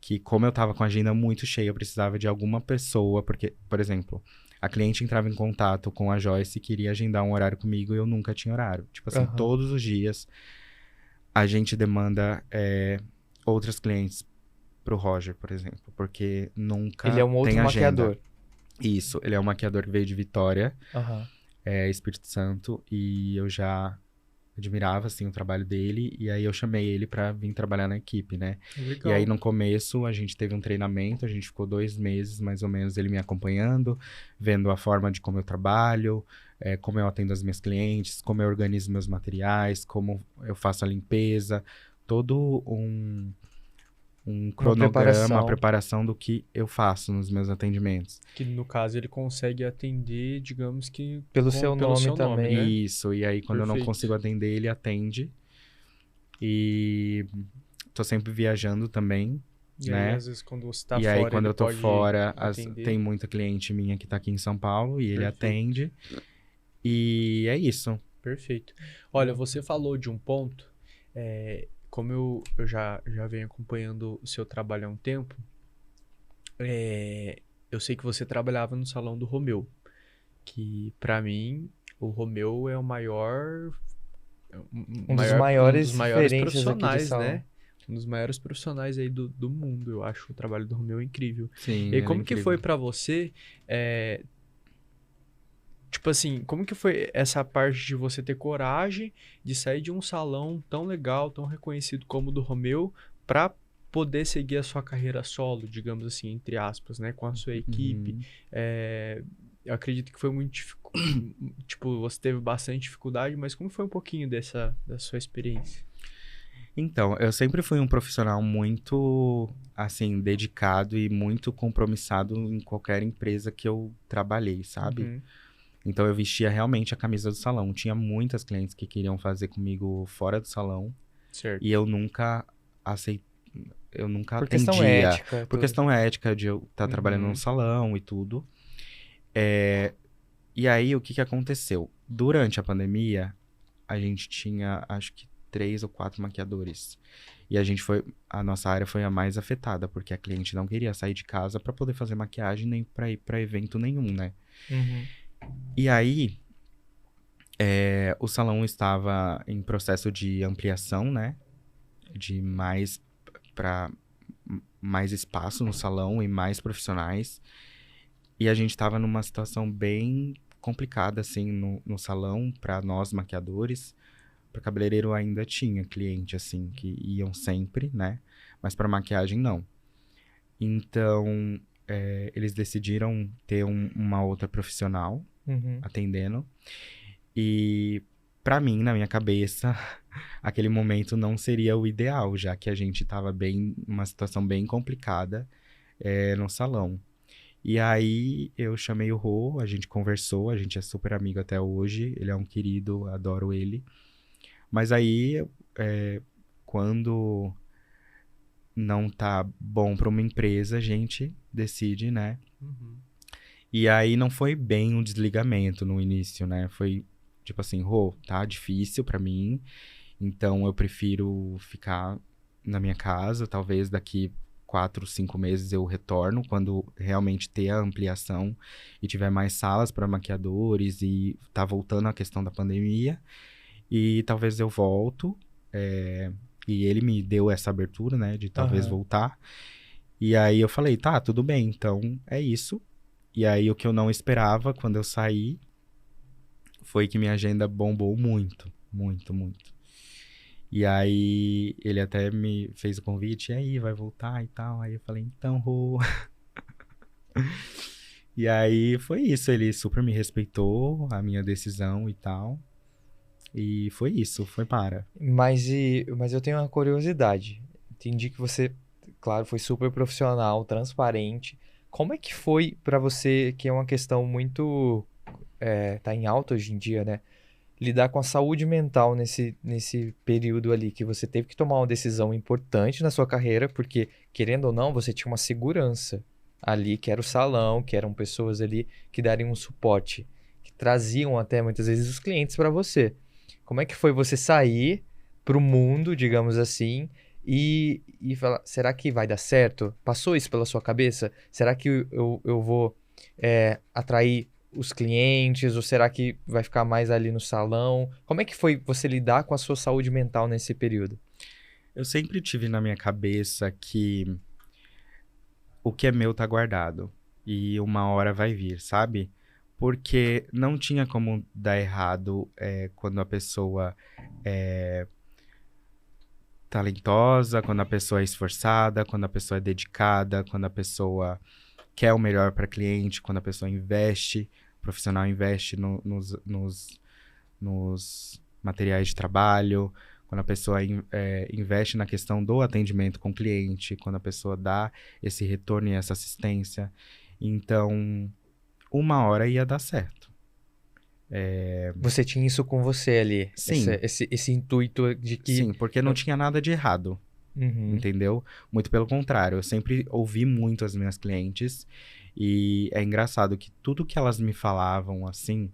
Que como eu tava com a agenda muito cheia, eu precisava de alguma pessoa, porque, por exemplo, a cliente entrava em contato com a Joyce e queria agendar um horário comigo e eu nunca tinha horário. Tipo assim, Aham. todos os dias a gente demanda outras clientes pro Roger, por exemplo, porque nunca Ele é um tem outro agenda. maquiador. Isso, ele é um maquiador que veio de Vitória, Aham. Espírito Santo, e eu já admirava, assim, o trabalho dele, e aí eu chamei ele pra vir trabalhar na equipe, né? Legal. E aí, no começo, a gente teve um treinamento, a gente ficou 2 meses, mais ou menos, ele me acompanhando, vendo a forma de como eu trabalho, como eu atendo as minhas clientes, como eu organizo meus materiais, como eu faço a limpeza, todo um cronograma, a preparação do que eu faço nos meus atendimentos. Que no caso ele consegue atender, digamos que Pelo seu nome também. né? Isso, e aí quando eu não Perfeito. consigo atender, ele atende. E tô sempre viajando também, E né? aí, às vezes, quando você tá E fora, aí, quando ele eu tô pode fora, atender. tem muita cliente minha que tá aqui em São Paulo e ele Perfeito. atende. E é isso. Perfeito. Olha, você falou de um ponto, como eu já venho acompanhando o seu trabalho há um tempo, eu sei que você trabalhava no salão do Romeu, que pra mim o Romeu é o maior, Um dos maiores referências aqui de profissionais, salão. né? Um dos maiores profissionais aí do mundo. Eu acho o trabalho do Romeu incrível. Sim, E aí, ele é como que incrível. foi pra você, tipo assim, como que foi essa parte de você ter coragem de sair de um salão tão legal, tão reconhecido como o do Romeu, pra poder seguir a sua carreira solo, digamos assim, entre aspas, né? Com a sua equipe. Uhum. Eu acredito que foi muito tipo, você teve bastante dificuldade, mas como foi um pouquinho da sua experiência? Então, eu sempre fui um profissional muito, assim, dedicado e muito compromissado em qualquer empresa que eu trabalhei, sabe? Uhum. Então, eu vestia realmente a camisa do salão. Tinha muitas clientes que queriam fazer comigo fora do salão Certo. e eu nunca aceitei. eu nunca Por atendia. questão ética. Por questão ética de eu estar trabalhando Uhum. num salão e tudo. E aí, o que aconteceu? Durante a pandemia, a gente tinha, acho que, 3 ou 4 maquiadores. E a nossa área foi a mais afetada, porque a cliente não queria sair de casa para poder fazer maquiagem nem para ir para evento nenhum, né? Uhum. E aí, o salão estava em processo de ampliação, né? De mais espaço no salão e mais profissionais. E a gente estava numa situação bem complicada, assim, no salão, para nós maquiadores. Para cabeleireiro ainda tinha cliente, assim, que iam sempre, né? Mas para maquiagem, não. Então, eles decidiram ter uma outra profissional Uhum. atendendo. E para mim, na minha cabeça, aquele momento não seria o ideal, já que a gente estava uma situação bem complicada no salão. E aí eu chamei o Rô, a gente conversou, a gente é super amigo até hoje, ele é um querido, adoro ele. Mas aí, quando não tá bom para uma empresa, a gente decide, né? Uhum. E aí não foi bem um desligamento no início, né? Foi tipo assim, Rô, tá difícil para mim, então eu prefiro ficar na minha casa, talvez daqui 4, 5 meses eu retorno, quando realmente ter a ampliação e tiver mais salas para maquiadores e tá voltando a questão da pandemia. E talvez eu volto. E ele me deu essa abertura, né? De talvez Aham. voltar. E aí eu falei, tá, tudo bem, então é isso. E aí o que eu não esperava quando eu saí foi que minha agenda bombou muito, muito, muito. E aí ele até me fez o convite, e aí, vai voltar e tal. Aí eu falei, então, Rô. E aí foi isso, ele super me respeitou, a minha decisão e tal. E foi isso, foi para. Mas eu tenho uma curiosidade. Entendi que você, claro, foi super profissional, transparente. Como é que foi pra você, que é uma questão muito, tá em alta hoje em dia, né? Lidar com a saúde mental nesse período ali, que você teve que tomar uma decisão importante na sua carreira, porque, querendo ou não, você tinha uma segurança ali, que era o salão, que eram pessoas ali que dariam um suporte, que traziam até muitas vezes os clientes para você. Como é que foi você sair para o mundo, digamos assim, e falar, será que vai dar certo? Passou isso pela sua cabeça? Será que eu vou atrair os clientes, ou será que vai ficar mais ali no salão? Como é que foi você lidar com a sua saúde mental nesse período? Eu sempre tive na minha cabeça que o que é meu tá guardado e uma hora vai vir, sabe? Porque não tinha como dar errado quando a pessoa é talentosa, quando a pessoa é esforçada, quando a pessoa é dedicada, quando a pessoa quer o melhor para cliente, quando a pessoa investe, o profissional investe nos materiais de trabalho, quando a pessoa investe na questão do atendimento com o cliente, quando a pessoa dá esse retorno e essa assistência. Então, uma hora ia dar certo. Você tinha isso com você ali, Sim, esse intuito de que... sim, porque não tinha nada de errado, Uhum, entendeu? Muito pelo contrário, eu sempre ouvi muito as minhas clientes e é engraçado que tudo que elas me falavam assim,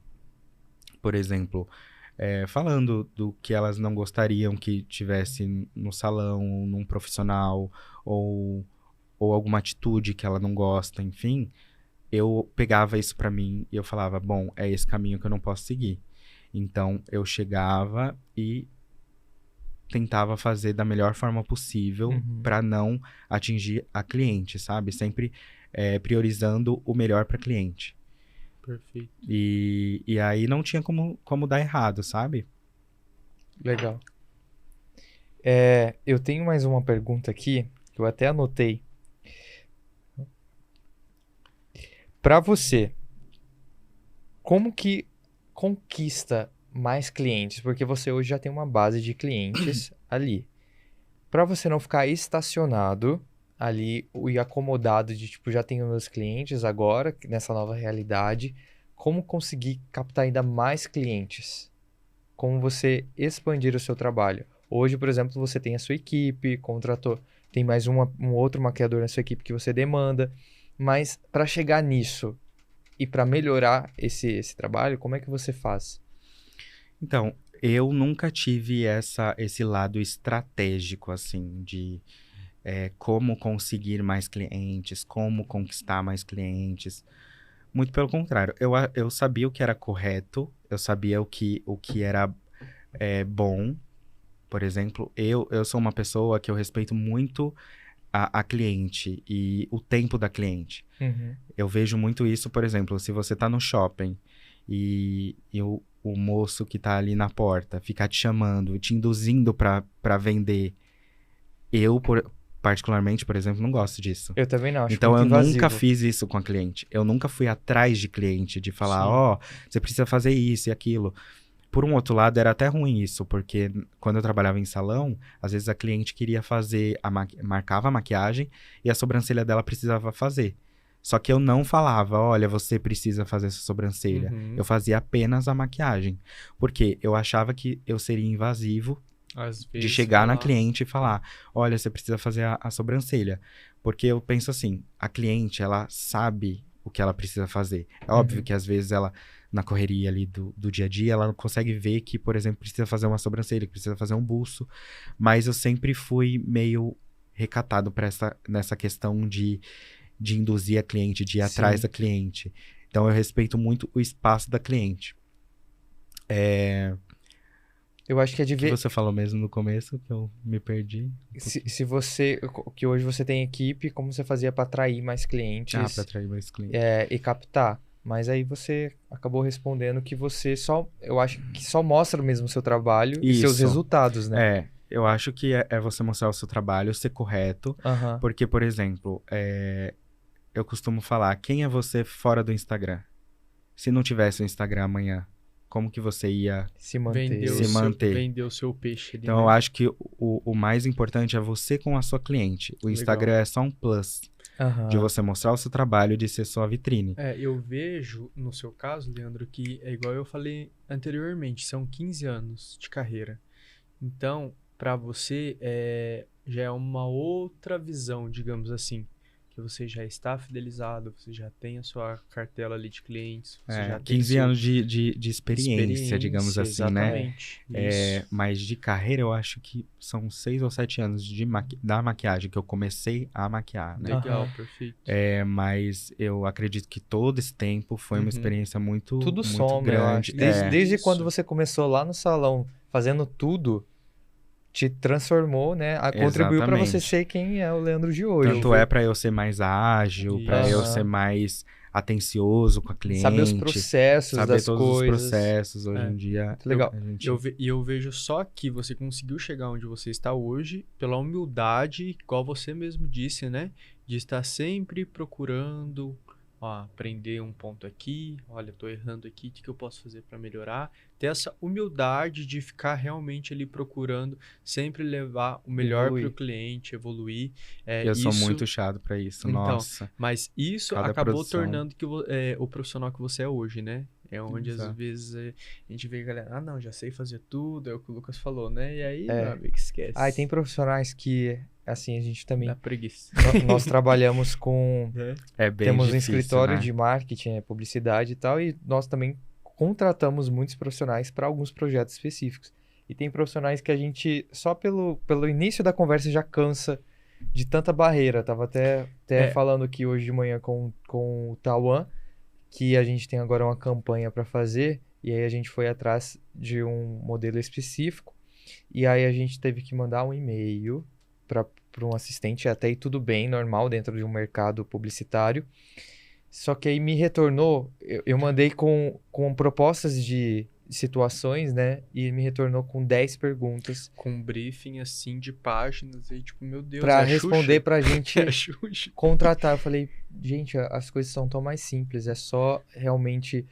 por exemplo, falando do que elas não gostariam que tivesse no salão, num profissional, ou, ou alguma atitude que ela não gosta, enfim, eu pegava isso pra mim e eu falava, bom, é esse caminho que eu não posso seguir. Então, eu chegava e tentava fazer da melhor forma possível uhum. pra não atingir a cliente, sabe? Sempre priorizando o melhor pra cliente. Perfeito. E aí não tinha como dar errado, sabe? Legal. Eu tenho mais uma pergunta aqui, que eu até anotei. Para você, como que conquista mais clientes? Porque você hoje já tem uma base de clientes ali. Para você não ficar estacionado ali e acomodado de tipo, já tenho meus clientes agora, nessa nova realidade, como conseguir captar ainda mais clientes? Como você expandir o seu trabalho? Hoje, por exemplo, você tem a sua equipe, contratou tem mais um outro maquiador na sua equipe que você demanda. Mas para chegar nisso e para melhorar esse trabalho, como é que você faz? Então, eu nunca tive esse lado estratégico, assim, de como conseguir mais clientes, como conquistar mais clientes. Muito pelo contrário, eu sabia o que era correto, eu sabia o que era bom. Por exemplo, eu sou uma pessoa que eu respeito muito a cliente e o tempo da cliente. Uhum. Eu vejo muito isso, por exemplo, se você tá no shopping e o moço que tá ali na porta ficar te chamando, te induzindo pra vender, particularmente, por exemplo, não gosto disso. Eu também não, acho Então, muito eu invasivo. nunca fiz isso com a cliente. Eu nunca fui atrás de cliente, de falar, Sim. ó, você precisa fazer isso e aquilo. Por um outro lado, era até ruim isso, porque quando eu trabalhava em salão, às vezes a cliente queria fazer, marcava a maquiagem e a sobrancelha dela precisava fazer. Só que eu não falava, olha, você precisa fazer essa sobrancelha. Uhum. Eu fazia apenas a maquiagem. Porque eu achava que eu seria invasivo Às de vezes, chegar na falar- cliente e falar, olha, você precisa fazer a sobrancelha. Porque eu penso assim, a cliente, ela sabe o que ela precisa fazer. É óbvio que às vezes ela, na correria ali do dia a dia, ela não consegue ver que, por exemplo, precisa fazer uma sobrancelha, que precisa fazer um buço. Mas eu sempre fui meio recatado nessa questão de induzir a cliente, de ir atrás Sim. da cliente. Então eu respeito muito o espaço da cliente. Eu acho que é de O que ver... você falou mesmo no começo, que eu me perdi. Se você... Que hoje você tem equipe, como você fazia para atrair mais clientes Para atrair mais clientes. e captar. Mas aí você acabou respondendo que você só... Eu acho que só mostra mesmo o seu trabalho e seus Isso. resultados, né? Eu acho que é você mostrar o seu trabalho, ser correto. Aham. Porque, por exemplo, eu costumo falar, quem é você fora do Instagram? Se não tivesse o Instagram amanhã, como que você ia... Se manter. Vendeu Se manter. Vendeu o seu peixe ali, Então, né? eu acho que o mais importante é você com a sua cliente. O Legal. Instagram é só um plus Aham. de você mostrar o seu trabalho, de ser sua vitrine. Eu vejo, no seu caso, Leandro, que é igual eu falei anteriormente, são 15 anos de carreira. Então, para você, já é uma outra visão, digamos assim, que você já está fidelizado, você já tem a sua cartela ali de clientes, você já tem 15 seu- anos de experiência, digamos assim, né? exatamente, Isso. Mas de carreira, eu acho que são 6 ou 7 anos da maquiagem que eu comecei a maquiar, né? Legal, Aham. perfeito. Mas eu acredito que todo esse tempo foi uma Uhum. experiência muito, Tudo muito soma, eu acho. grande. Desde Isso. quando você começou lá no salão, fazendo tudo, te transformou, né? Contribuiu para você Exatamente. ser quem é o Leandro de hoje. Tanto para eu ser mais ágil, para eu Aham. ser mais atencioso com a cliente. Saber os processos saber das todos coisas. os processos hoje em dia. Muito legal. a gente- E eu vejo só que você conseguiu chegar onde você está hoje pela humildade, igual você mesmo disse, né? De estar sempre procurando, aprender um ponto aqui, olha, tô errando aqui, o que eu posso fazer para melhorar? Ter essa humildade de ficar realmente ali procurando, sempre levar o melhor para o Evoluir. cliente, evoluir. eu sou isso- muito chato para isso, Então, nossa. Mas isso Cada acabou produção. tornando que o profissional que você é hoje, né? É onde às Exato. vezes a gente vê a galera, não, já sei fazer tudo, é o que o Lucas falou, né? E aí, É. meu amigo, esquece. Ah, e tem profissionais que, assim, a gente também... Dá preguiça. Nós trabalhamos com... É bem Temos um difícil, escritório né? de marketing, publicidade e tal, e nós também contratamos muitos profissionais para alguns projetos específicos. E tem profissionais que a gente, só pelo início da conversa, já cansa de tanta barreira. Tava até falando aqui hoje de manhã com o Tauan, que a gente tem agora uma campanha para fazer, e aí a gente foi atrás de um modelo específico, e aí a gente teve que mandar um e-mail para um assistente, até aí tudo bem, normal, dentro de um mercado publicitário. Só que aí me retornou, eu mandei com propostas de situações, né? E me retornou com 10 perguntas Com um briefing assim de páginas aí, tipo, meu Deus, para é a responder Xuxa? pra gente É a Xuxa. contratar. Eu falei, gente, as coisas são tão mais simples, é só realmente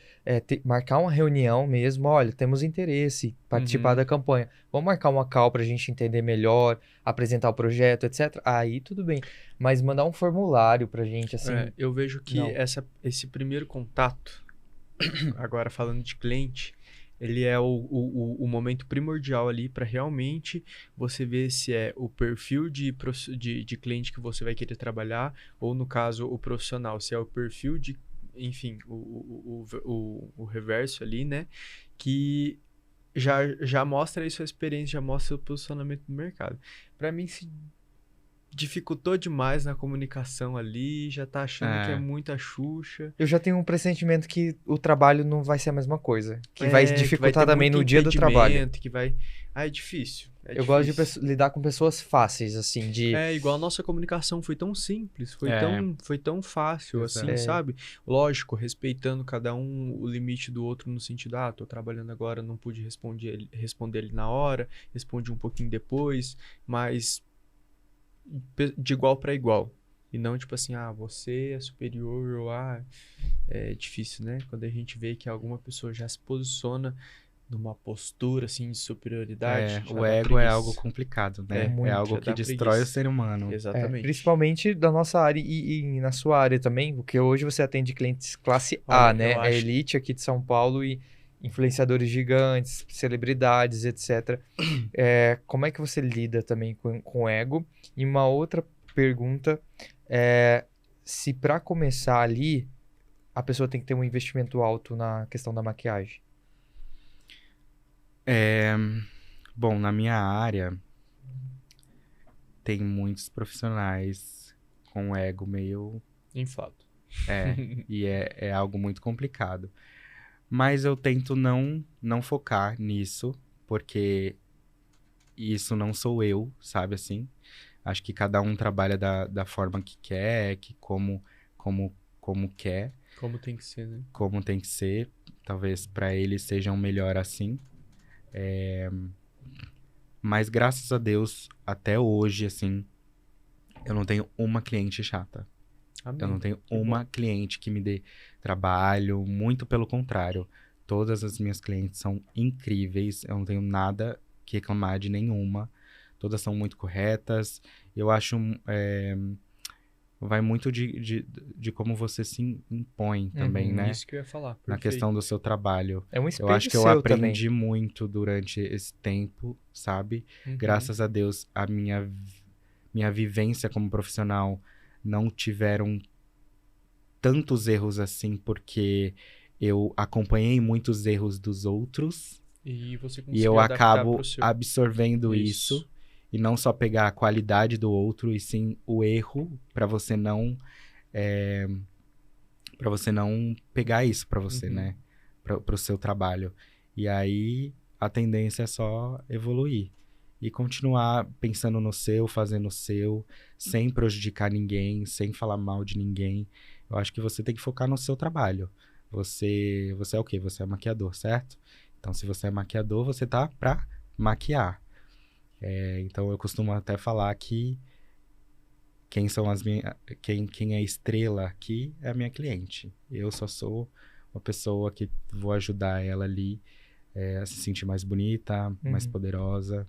marcar uma reunião mesmo. Olha, temos interesse, participar Uhum. da campanha. Vamos marcar uma call pra gente entender melhor, apresentar o projeto, etc. Aí tudo bem. Mas mandar um formulário pra gente, assim. Eu vejo que não. esse primeiro contato, agora falando de cliente, Ele é o momento primordial ali para realmente você ver se é o perfil de cliente que você vai querer trabalhar, ou no caso, o profissional, se é o perfil de, enfim, o reverso ali, né? Que já mostra aí sua experiência, já mostra o posicionamento do mercado. Para mim, se dificultou demais na comunicação ali, já tá achando que é muita Xuxa. Eu já tenho um pressentimento que o trabalho não vai ser a mesma coisa. Que vai Que vai dificultar ter também muito no dia do trabalho. impedimento, que vai... é difícil. Eu gosto de lidar com pessoas fáceis, assim, de... É, igual a nossa comunicação foi tão simples, foi tão fácil, assim, É. sabe? Lógico, respeitando cada um o limite do outro no sentido, tô trabalhando agora, não pude responder ele na hora, respondi um pouquinho depois, mas de igual para igual. E não tipo assim, você é superior, ou é difícil, né? Quando a gente vê que alguma pessoa já se posiciona numa postura assim de superioridade. já O dá ego é preguiça. algo complicado, né? muito, É já algo que dá destrói preguiça. o ser humano. Exatamente. principalmente da nossa área e na sua área também, porque hoje você atende clientes classe A, Olha, né? eu É acho- elite aqui de São Paulo e influenciadores gigantes, celebridades, etc. Como é que você lida também com o ego? E uma outra pergunta é se para começar ali a pessoa tem que ter um investimento alto na questão da maquiagem. Bom, na minha área, tem muitos profissionais com ego meio... Inflado. E é algo muito complicado. Mas eu tento não focar nisso, porque isso não sou eu, sabe assim? Acho que cada um trabalha da forma que quer, como quer, Como tem que ser, né? como tem que ser. Talvez para eles sejam melhor assim. Mas graças a Deus, até hoje, assim, eu não tenho uma cliente chata. Amém. Eu não tenho Que uma cliente que me dê trabalho, muito pelo contrário. Todas as minhas clientes são incríveis, eu não tenho nada que reclamar de nenhuma. Todas são muito corretas. Eu acho, vai muito de como você se impõe também, né? Isso que eu ia falar. Na Perfeito. questão do seu trabalho. É um Eu espelho acho que eu seu aprendi muito durante esse tempo, sabe? Uhum. Graças a Deus, a minha vivência como profissional não tiveram tantos erros assim, porque eu acompanhei muitos erros dos outros E você e conseguiu eu adaptar acabo pro seu. absorvendo isso e não só pegar a qualidade do outro, e sim o erro, para você não pegar isso para você, Uhum. né? Para o seu trabalho. E aí a tendência é só evoluir e continuar pensando no seu, fazendo o seu, sem prejudicar ninguém, sem falar mal de ninguém. Eu acho que você tem que focar no seu trabalho. Você é o quê? Você é maquiador, certo? Então, se você é maquiador, você tá pra maquiar. Então, eu costumo até falar que quem é estrela aqui é a minha cliente. Eu só sou uma pessoa que vou ajudar ela ali a se sentir mais bonita, mais poderosa,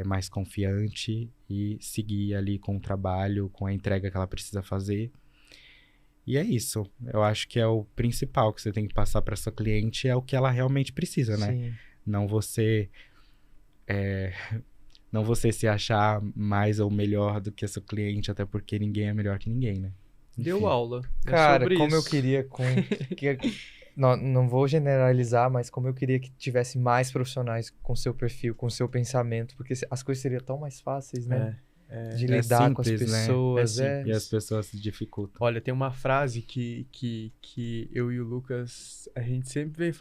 mais confiante e seguir ali com o trabalho, com a entrega que ela precisa fazer. E é isso. Eu acho que é o principal que você tem que passar para sua cliente, é o que ela realmente precisa, né? Sim. Não você se achar mais ou melhor do que a sua cliente, até porque ninguém é melhor que ninguém, né? Deu Enfim. aula. É Cara, sobre como eu isso. queria não vou generalizar, mas como eu queria que tivesse mais profissionais com seu perfil, com seu pensamento, porque as coisas seriam tão mais fáceis, né? De É lidar com as simples, né? pessoas. É E as pessoas se dificultam. Olha, tem uma frase que eu e o Lucas, a gente sempre vem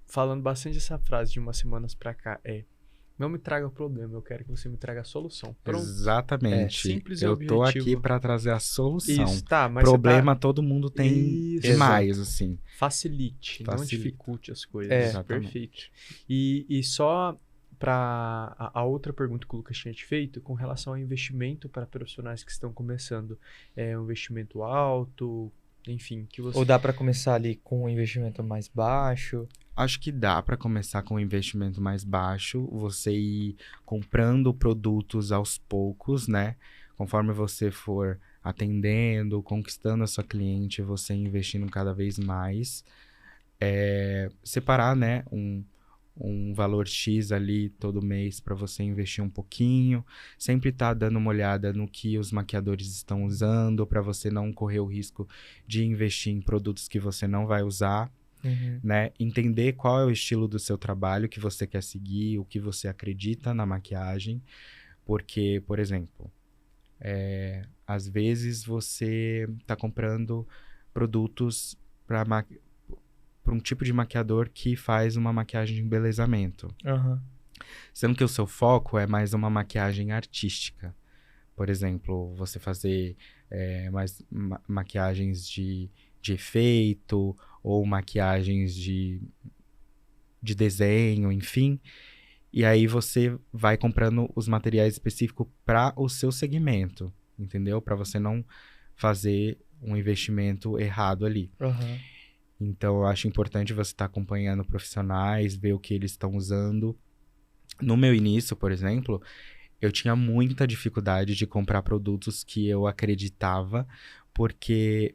falando bastante essa frase de umas semanas pra cá. Não me traga problema, eu quero que você me traga a solução. Pronto. Exatamente. Simples e Eu tô objetivo. aqui para trazer a solução. Isso, tá, mas Problema todo mundo tem Isso. demais, assim. Facilite, não Facilite. dificulte as coisas. Exatamente. Perfeito. E só para a outra pergunta que o Lucas tinha te feito, com relação ao investimento para profissionais que estão começando, um investimento alto, enfim, que você... Ou dá pra começar ali com um investimento mais baixo? Acho que dá para começar com um investimento mais baixo, você ir comprando produtos aos poucos, né? Conforme você for atendendo, conquistando a sua cliente, você investindo cada vez mais. separar, né, um valor X ali todo mês para você investir um pouquinho, sempre tá dando uma olhada no que os maquiadores estão usando para você não correr o risco de investir em produtos que você não vai usar, né? Entender qual é o estilo do seu trabalho que você quer seguir, o que você acredita na maquiagem, porque, por exemplo, às vezes você tá comprando produtos para um tipo de maquiador que faz uma maquiagem de embelezamento. Sendo que o seu foco é mais uma maquiagem artística. Por exemplo, você fazer mais maquiagens de efeito ou maquiagens de desenho, enfim. E aí você vai comprando os materiais específicos para o seu segmento, entendeu? Para você não fazer um investimento errado ali. Então, eu acho importante você estar acompanhando profissionais, ver o que eles estão usando. No meu início, por exemplo, eu tinha muita dificuldade de comprar produtos que eu acreditava, porque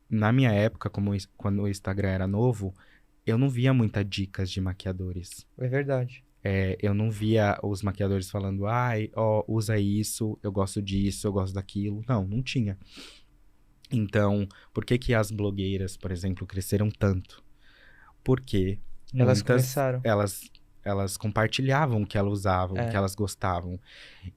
na minha época, quando o Instagram era novo, eu não via muitas dicas de maquiadores. É verdade. Eu não via os maquiadores falando, usa isso, eu gosto disso, eu gosto daquilo. Não tinha. Então, por que as blogueiras, por exemplo, cresceram tanto? Porque Elas começaram. Elas compartilhavam o que elas usavam, o que elas gostavam.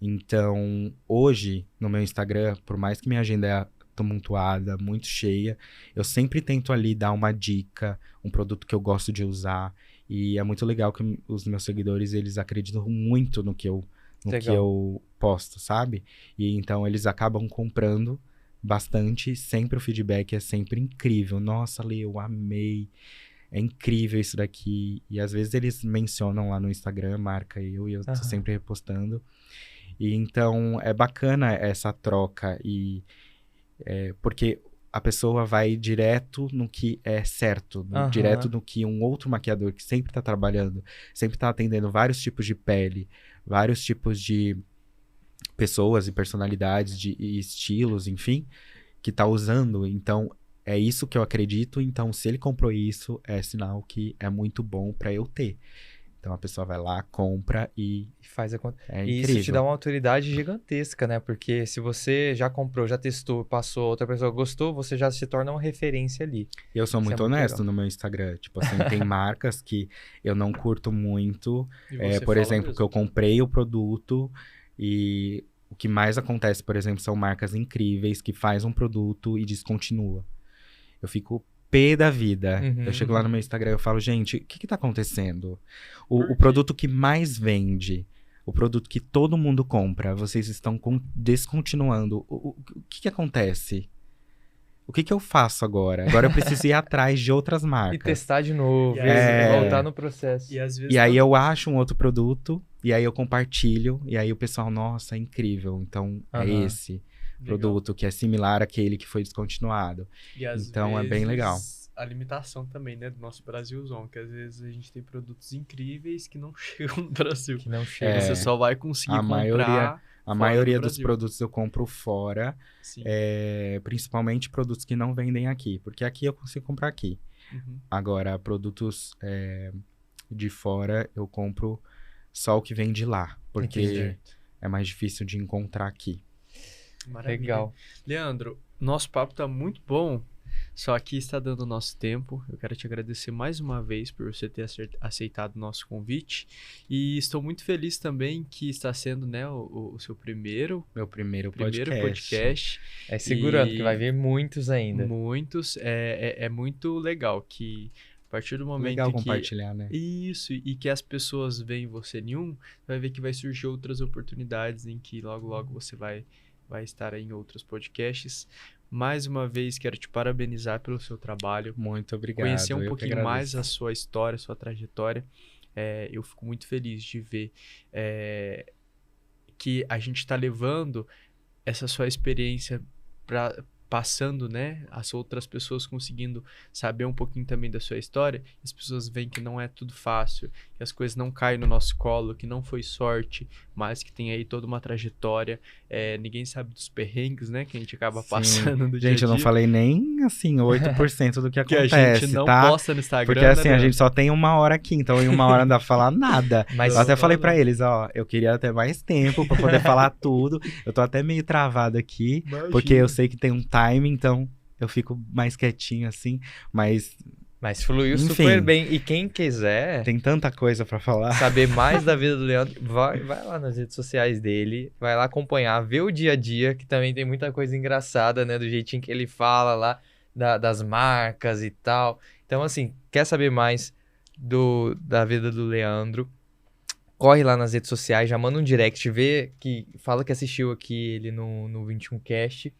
Então, hoje, no meu Instagram, por mais que minha agenda é tumultuada, muito cheia, eu sempre tento ali dar uma dica, um produto que eu gosto de usar. E é muito legal que os meus seguidores, eles acreditam muito no que eu posto, sabe? E então, eles acabam comprando bastante, sempre o feedback é sempre incrível. Nossa, Lê, eu amei, é incrível isso daqui. E às vezes eles mencionam lá no Instagram, marca eu, e eu tô sempre repostando. E então é bacana essa troca, porque a pessoa vai direto no que é certo, direto no que um outro maquiador que sempre tá trabalhando, sempre tá atendendo vários tipos de pele, vários tipos de pessoas e personalidades e estilos, enfim, que tá usando. Então, é isso que eu acredito. Então, se ele comprou isso, é sinal que é muito bom para eu ter. Então, a pessoa vai lá, compra e faz a conta. É e incrível. Isso te dá uma autoridade gigantesca, né? Porque se você já comprou, já testou, passou, outra pessoa gostou, você já se torna uma referência ali. Eu sou muito honesto no meu Instagram. Tipo assim, tem marcas que eu não curto muito. Por exemplo, que eu comprei o produto e o que mais acontece, por exemplo, são marcas incríveis que faz um produto e descontinua. Eu fico pé da vida. Eu chego lá no meu Instagram e eu falo, gente, o que tá acontecendo? O produto que mais vende, o produto que todo mundo compra, vocês estão descontinuando. O que acontece? O que eu faço agora? Agora eu preciso ir atrás de outras marcas. E testar de novo, voltar no processo. E aí eu acho um outro produto, e aí eu compartilho, e aí o pessoal, nossa, é incrível. Então, é esse produto que é similar àquele que foi descontinuado. Então, é bem legal. A limitação também, né, do nosso Brasilzão, que às vezes a gente tem produtos incríveis que não chegam no Brasil. Que não chegam. Você só vai conseguir comprar... A maioria dos produtos eu compro fora, principalmente produtos que não vendem aqui, porque aqui eu consigo comprar aqui. Agora, produtos de fora eu compro só o que vem de lá, porque é mais difícil de encontrar aqui. Maravilha. Legal. Leandro, nosso papo tá muito bom, só que está dando o nosso tempo. Eu quero te agradecer mais uma vez por você ter aceitado o nosso convite. E estou muito feliz também que está sendo, né, o seu Meu primeiro podcast. Segurando, que vai vir muitos ainda. Muitos. É muito legal que... A partir do momento legal compartilhar, né? Isso, e que as pessoas veem você em vai ver que vai surgir outras oportunidades em que logo você vai estar aí em outros podcasts. Mais uma vez, quero te parabenizar pelo seu trabalho. Muito obrigado. Conhecer um pouquinho mais a sua história, a sua trajetória. Eu fico muito feliz de ver que a gente está levando essa sua experiência passando, né, as outras pessoas conseguindo saber um pouquinho também da sua história, as pessoas veem que não é tudo fácil, que as coisas não caem no nosso colo, que não foi sorte, mas que tem aí toda uma trajetória. Ninguém sabe dos perrengues, né, que a gente acaba Sim. passando do dia a Gente, dia. eu não falei nem, assim, 8% do que Que a acontece, gente não tá? posta no Instagram. Porque, assim, né, a gente só tem 1 hora aqui, então em 1 hora não dá pra falar nada. Mas Eu até Não, falei não. pra eles, ó, eu queria ter mais tempo pra poder falar tudo. Eu tô até meio travado aqui, Imagina. porque eu sei que tem um time, então eu fico mais quietinho, assim. Mas Mas fluiu Enfim. super bem. E quem quiser tem tanta coisa pra falar. saber mais da vida do Leandro, vai lá nas redes sociais dele, vai lá acompanhar, ver o dia a dia, que também tem muita coisa engraçada, né? Do jeitinho que ele fala lá, das marcas e tal. Então, assim, quer saber mais da vida do Leandro? Corre lá nas redes sociais, já manda um direct, fala que assistiu aqui ele no 21Cast.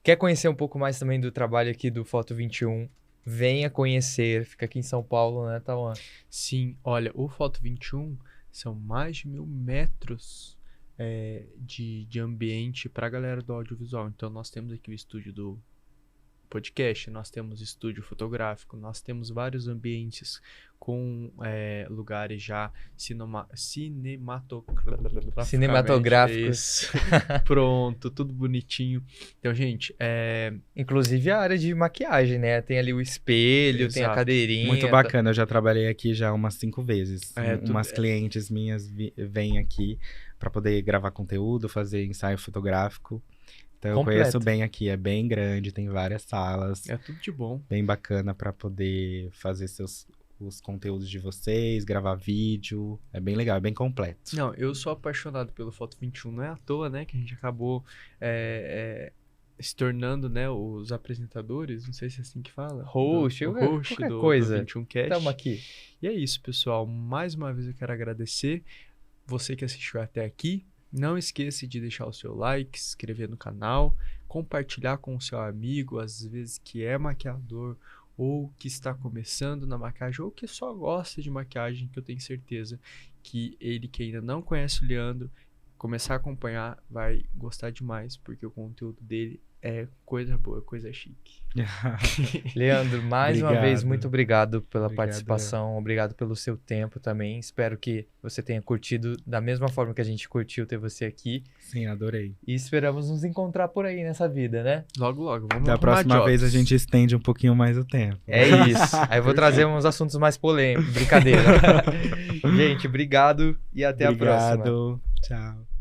Quer conhecer um pouco mais também do trabalho aqui do Foto 21? Venha conhecer, fica aqui em São Paulo, né, Tauan? Sim, olha, o Foto 21 são mais de 1.000 metros de ambiente para a galera do audiovisual. Então, nós temos aqui o estúdio do podcast, nós temos estúdio fotográfico, nós temos vários ambientes com lugares já Cinematográficos. Pronto, tudo bonitinho. Então, gente, Inclusive a área de maquiagem, né? Tem ali o espelho, tem a Exato. cadeirinha. Muito bacana, eu já trabalhei aqui já umas 5 vezes. Umas tudo- clientes minhas vêm aqui pra poder gravar conteúdo, fazer ensaio fotográfico. Então eu Completo. conheço bem aqui, é bem grande, tem várias salas, é tudo de bom. bem bacana pra poder fazer os conteúdos de vocês, gravar vídeo, é bem legal, é bem completo. Não, eu sou apaixonado pelo Foto 21, não é à toa, né, que a gente acabou se tornando, né, os apresentadores, não sei se é assim que fala. Host, o qualquer host do coisa. 21Cast. Tamo aqui. E é isso, pessoal. Mais uma vez eu quero agradecer você que assistiu até aqui. Não esqueça de deixar o seu like, se inscrever no canal, compartilhar com o seu amigo, às vezes que é maquiador ou que está começando na maquiagem ou que só gosta de maquiagem, que eu tenho certeza que ele que ainda não conhece o Leandro, começar a acompanhar, vai gostar demais, porque o conteúdo dele é coisa boa, coisa chique. Leandro, mais uma Obrigado. vez, muito obrigado pela Obrigado. participação, obrigado pelo seu tempo também. Espero que você tenha curtido da mesma forma que a gente curtiu ter você aqui. Sim, adorei. E esperamos nos encontrar por aí nessa vida, né? Logo, logo, vamos Da arrumar próxima jobs. vez a gente estende um pouquinho mais o tempo. É isso. Aí eu vou trazer uns assuntos mais polêmicos. Brincadeira. Gente, obrigado e até a próxima. Obrigado. Tchau.